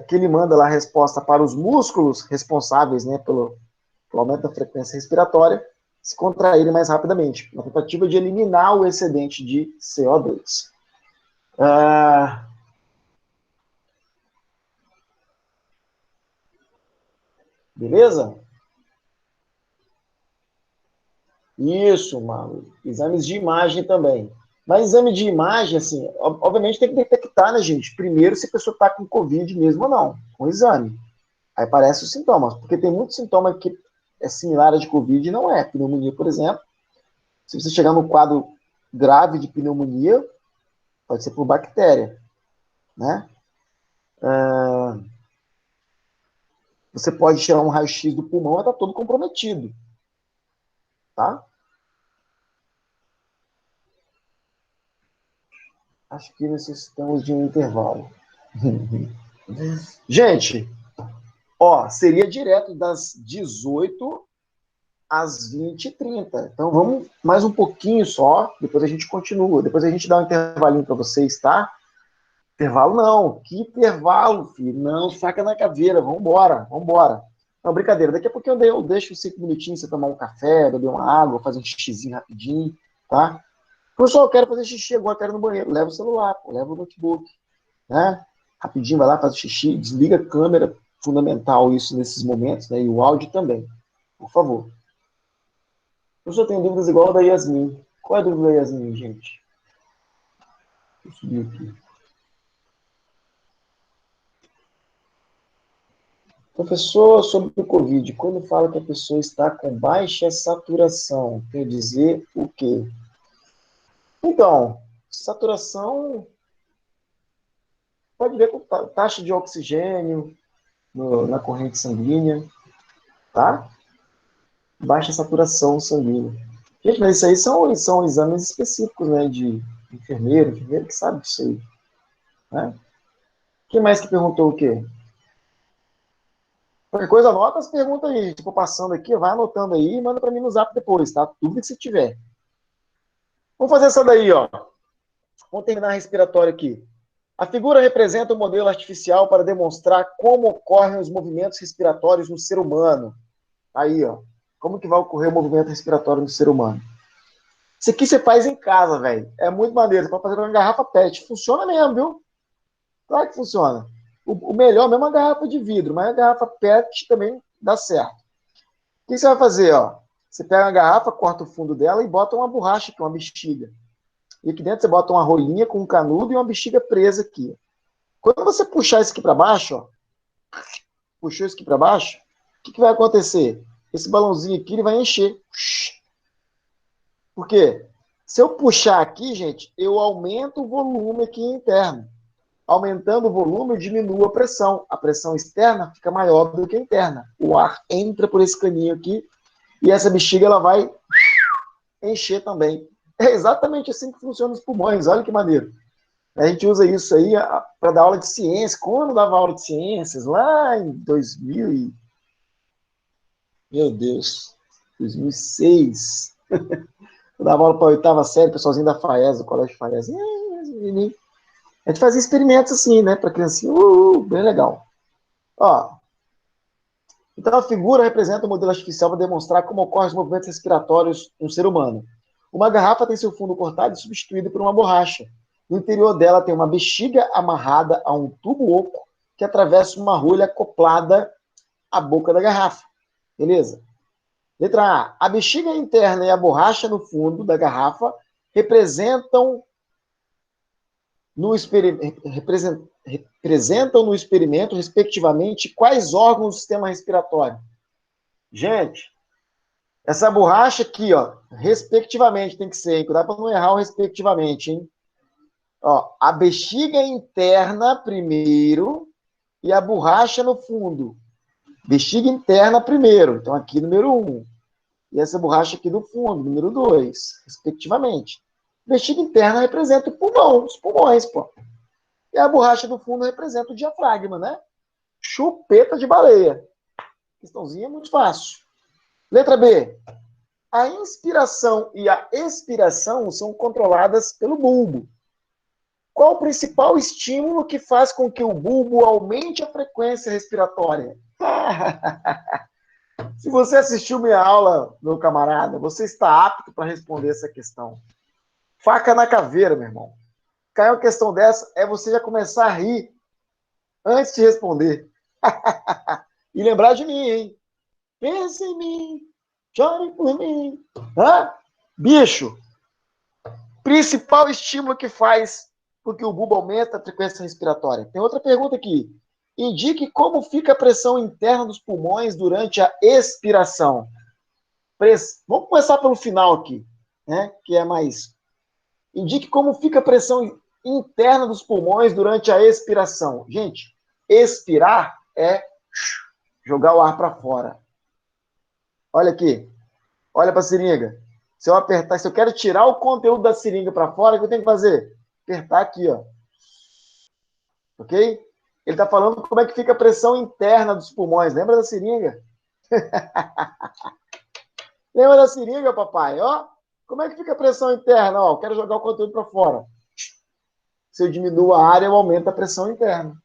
Que ele manda lá a resposta para os músculos responsáveis, né, pelo aumento da frequência respiratória se contraírem mais rapidamente, na tentativa de eliminar o excedente de CO2. Beleza? Isso, mano. Exames de imagem também. Mas exame de imagem, assim, obviamente tem que detectar, né, gente? Primeiro, se a pessoa está com Covid mesmo ou não, com o exame. Aí aparecem os sintomas, porque tem muitos sintomas que é similar a de Covid e não é. Pneumonia, por exemplo. Se você chegar no quadro grave de pneumonia, pode ser por bactéria, né? Você pode tirar um raio-x do pulmão e está todo comprometido, tá? Acho que necessitamos de um intervalo. Gente, ó, seria direto das 18 às 20h30. Então vamos mais um pouquinho só, depois a gente continua. Depois a gente dá um intervalinho para vocês, tá? Intervalo não. Que intervalo, filho? Não, faca na caveira. Vambora, vambora. Não, brincadeira. Daqui a pouquinho eu deixo 5 minutinhos você tomar um café, beber uma água, fazer um xixizinho rapidinho, tá? Professor, eu quero fazer xixi agora, quero ir no banheiro. Leva o celular, pô, leva o notebook, né? Rapidinho, vai lá, faz o xixi, desliga a câmera. Fundamental isso nesses momentos, né? E o áudio também, por favor. Professor, tem dúvidas igual a da Yasmin. Qual é a dúvida da Yasmin, gente? Deixa eu subir aqui. Professor, sobre o Covid, quando fala que a pessoa está com baixa saturação, quer dizer o quê? Então, saturação pode ver com taxa de oxigênio na corrente sanguínea, tá? Baixa saturação sanguínea. Gente, mas isso aí são exames específicos, né, de enfermeiro que sabe disso aí, né? Quem mais que perguntou o quê? Qualquer coisa, anota as perguntas aí. Tipo, passando aqui, vai anotando aí e manda para mim no zap depois, tá? Tudo que você tiver. Vamos fazer essa daí, ó. Vamos terminar a respiratória aqui. A figura representa um modelo artificial para demonstrar como ocorrem os movimentos respiratórios no ser humano. Aí, ó. Como que vai ocorrer o movimento respiratório no ser humano? Isso aqui você faz em casa, velho. É muito maneiro. Você pode fazer uma garrafa PET. Funciona mesmo, viu? Claro que funciona. O melhor mesmo é uma garrafa de vidro, mas a garrafa PET também dá certo. O que você vai fazer, ó? Você pega a garrafa, corta o fundo dela e bota uma borracha, que é uma bexiga. E aqui dentro você bota uma rolinha com um canudo e uma bexiga presa aqui. Quando você puxar isso aqui para baixo, ó, puxou isso aqui para baixo, o que vai acontecer? Esse balãozinho aqui ele vai encher. Por quê? Se eu puxar aqui, gente, eu aumento o volume aqui interno. Aumentando o volume, eu diminuo a pressão. A pressão externa fica maior do que a interna. O ar entra por esse caninho aqui e essa bexiga ela vai encher também. É exatamente assim que funciona os pulmões. Olha que maneiro. A gente usa isso aí para dar aula de ciência. Quando eu dava aula de ciências, lá em 2000 meu Deus, 2006, eu dava aula para a oitava série, pessoalzinho da FAES, do Colégio FAES. A gente fazia experimentos assim, né, para criancinha, bem legal. Ó, então a figura representa um modelo artificial para demonstrar como ocorrem os movimentos respiratórios no ser humano. Uma garrafa tem seu fundo cortado e substituído por uma borracha. No interior dela tem uma bexiga amarrada a um tubo oco que atravessa uma rolha acoplada à boca da garrafa. Beleza? Letra A. A bexiga interna e a borracha no fundo da garrafa representam no experimento, respectivamente, quais órgãos do sistema respiratório? Gente, essa borracha aqui, ó, respectivamente tem que ser, hein? Cuidado para não errar o respectivamente, hein? Ó, a bexiga interna primeiro e a borracha no fundo. Bexiga interna primeiro, então aqui número 1. E essa borracha aqui do fundo, número 2, respectivamente. Bexiga interna representa o pulmão, os pulmões, pô. E a borracha do fundo representa o diafragma, né? Chupeta de baleia. Questãozinha muito fácil. Letra B. A inspiração e a expiração são controladas pelo bulbo. Qual o principal estímulo que faz com que o bulbo aumente a frequência respiratória? Se você assistiu minha aula, meu camarada, você está apto para responder essa questão. Faca na caveira, meu irmão. Caiu uma questão dessa, é você já começar a rir antes de responder. E lembrar de mim, hein? Pense em mim, chore por mim. Hã? Bicho, principal estímulo que faz com que o bulbo aumenta a frequência respiratória. Tem outra pergunta aqui. Indique como fica a pressão interna dos pulmões durante a expiração. Vamos começar pelo final aqui, né? Que é mais. Indique como fica a pressão interna dos pulmões durante a expiração. Gente, expirar é jogar o ar para fora. Olha aqui. Olha para a seringa. Se eu apertar, se eu quero tirar o conteúdo da seringa para fora, o que eu tenho que fazer? Apertar aqui, ó. Ok? Ele está falando como é que fica a pressão interna dos pulmões. Lembra da seringa? Lembra da seringa, papai? Ó, como é que fica a pressão interna? Ó, eu quero jogar o conteúdo para fora. Se eu diminuo a área, eu aumento a pressão interna.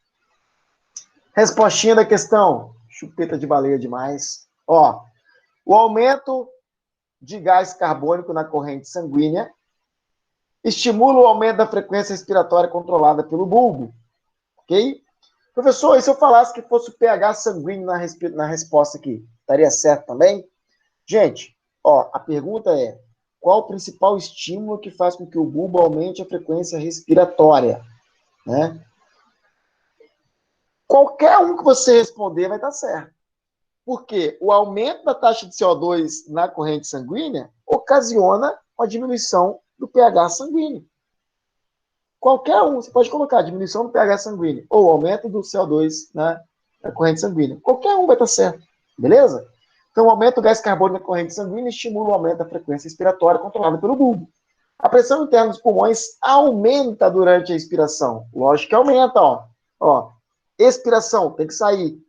Respostinha da questão. Chupeta de baleia demais. Ó, o aumento de gás carbônico na corrente sanguínea estimula o aumento da frequência respiratória controlada pelo bulbo. Ok? Professor, e se eu falasse que fosse o pH sanguíneo na resposta aqui? Estaria certo também? Gente, ó, a pergunta é: qual o principal estímulo que faz com que o bulbo aumente a frequência respiratória? Né? Qualquer um que você responder vai estar certo. Porque o aumento da taxa de CO2 na corrente sanguínea ocasiona uma diminuição do pH sanguíneo. Qualquer um, você pode colocar diminuição do pH sanguíneo ou aumento do CO2 na corrente sanguínea. Qualquer um vai estar certo, beleza? Então, o aumento do gás carbônico na corrente sanguínea estimula o aumento da frequência respiratória controlada pelo bulbo. A pressão interna dos pulmões aumenta durante a expiração. Lógico que aumenta, ó. Ó, expiração, tem que sair.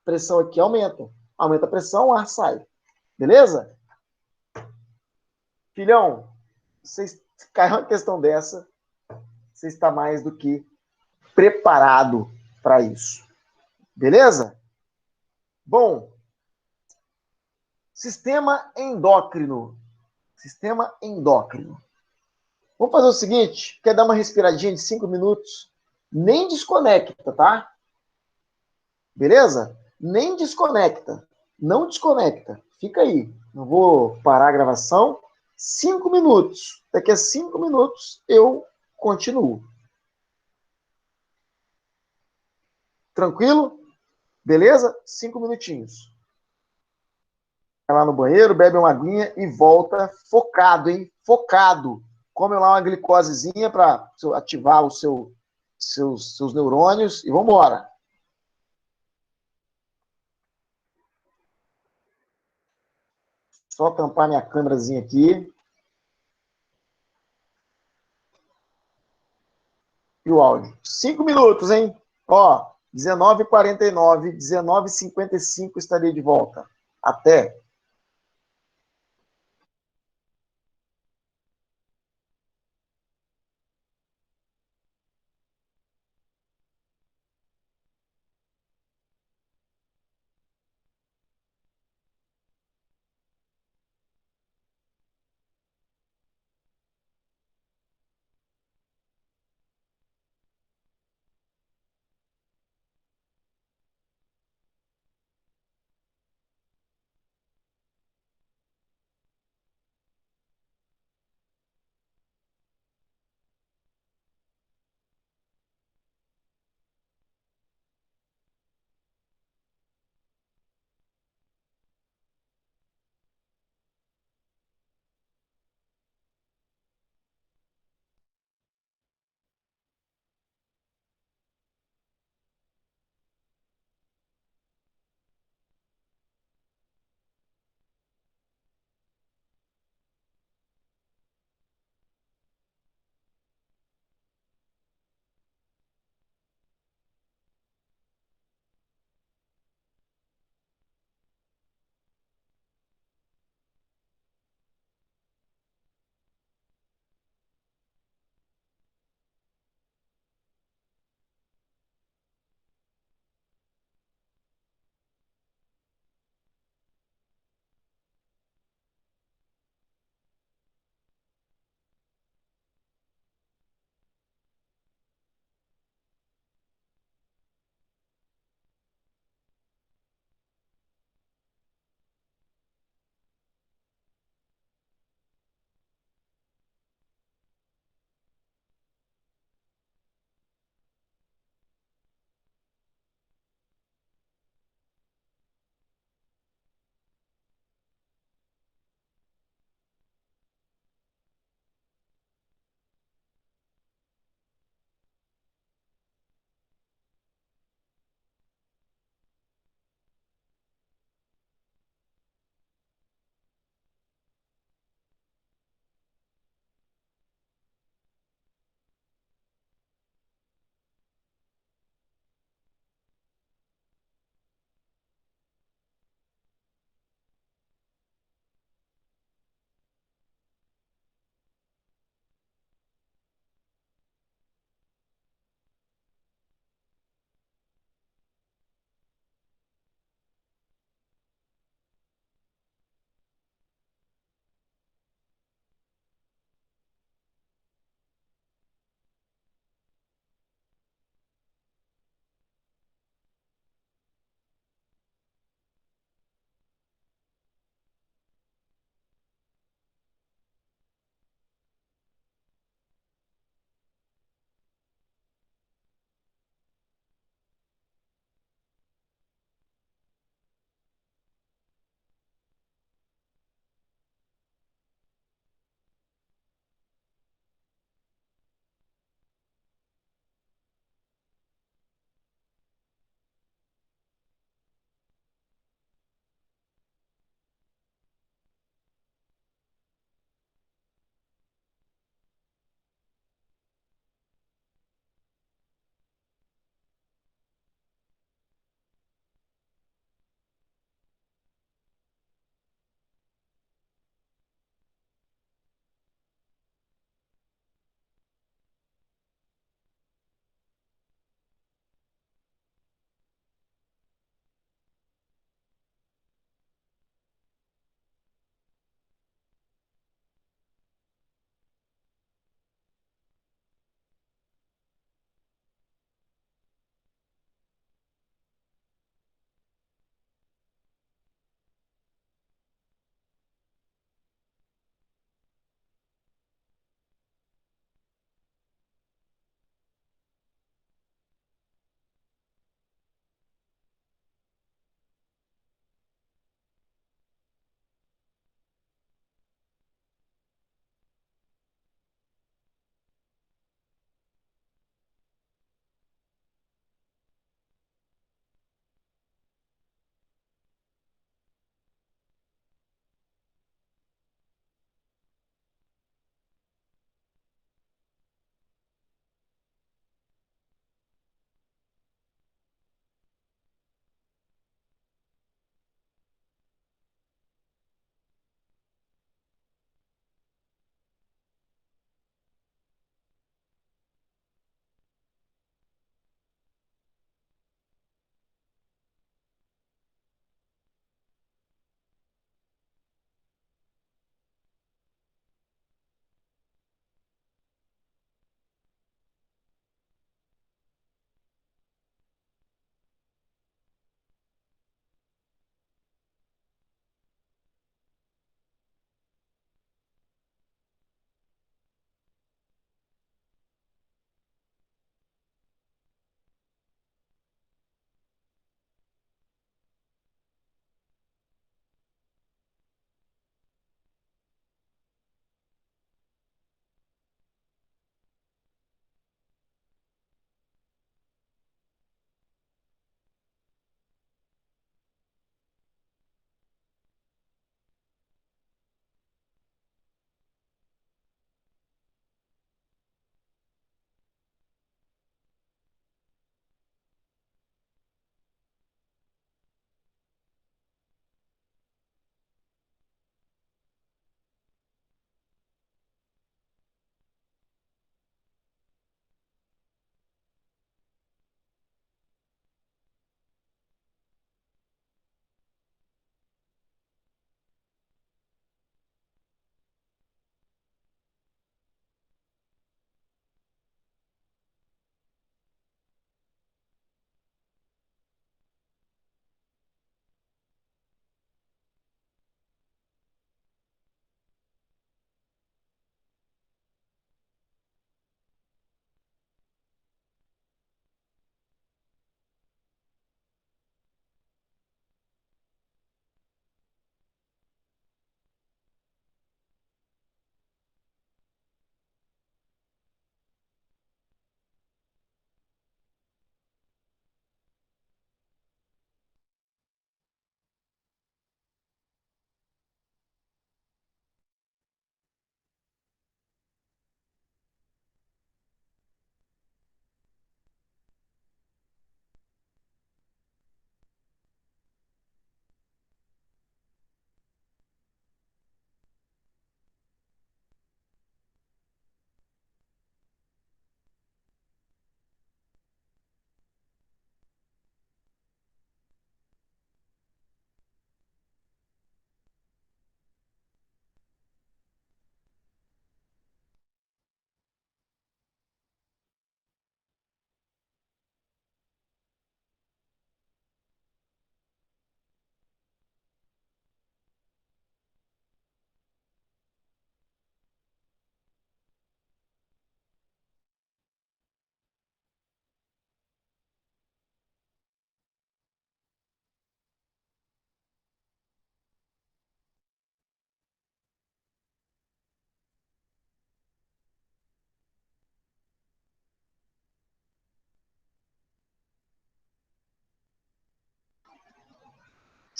Pressão aqui aumenta. Aumenta a pressão, o ar sai. Beleza? Filhão, vocês caiu uma questão dessa, você está mais do que preparado para isso. Beleza? Bom, sistema endócrino. Sistema endócrino. Vamos fazer o seguinte, quer dar uma respiradinha de 5 minutos? Nem desconecta, tá? Beleza? Nem desconecta. Não desconecta. Fica aí. Não vou parar a gravação. 5 minutos. Daqui a 5 minutos eu continuo. Tranquilo? Beleza? 5 minutinhos. Vai lá no banheiro, bebe uma aguinha e volta focado, hein? Focado. Come lá uma glicosezinha para ativar seus neurônios e vamos embora. Só tampar minha câmerazinha aqui. E o áudio. 5 minutos, hein? Ó, 19h49, 19h55 estarei de volta. Até.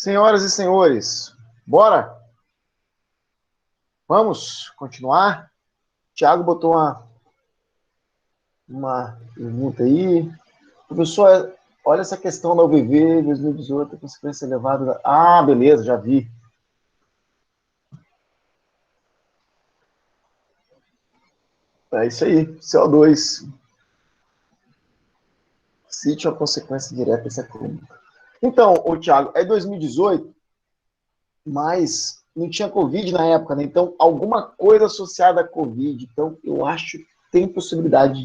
Senhoras e senhores, bora? Vamos continuar? O Thiago botou uma pergunta aí. Professor, olha essa questão da UVV 2018, consequência elevada da... Ah, beleza, já vi. É isso aí, CO2. Cite a consequência direta dessa coluna. Então, o Thiago, é 2018, mas não tinha Covid na época, né? Então, alguma coisa associada à Covid. Então, eu acho que tem possibilidade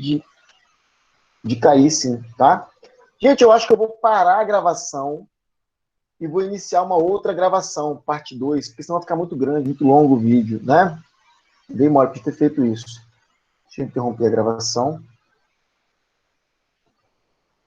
de cair, sim, tá? Gente, eu acho que eu vou parar a gravação e vou iniciar uma outra gravação, parte 2, porque senão vai ficar muito grande, muito longo o vídeo, né? Dei mole por ter feito isso. Deixa eu interromper a gravação.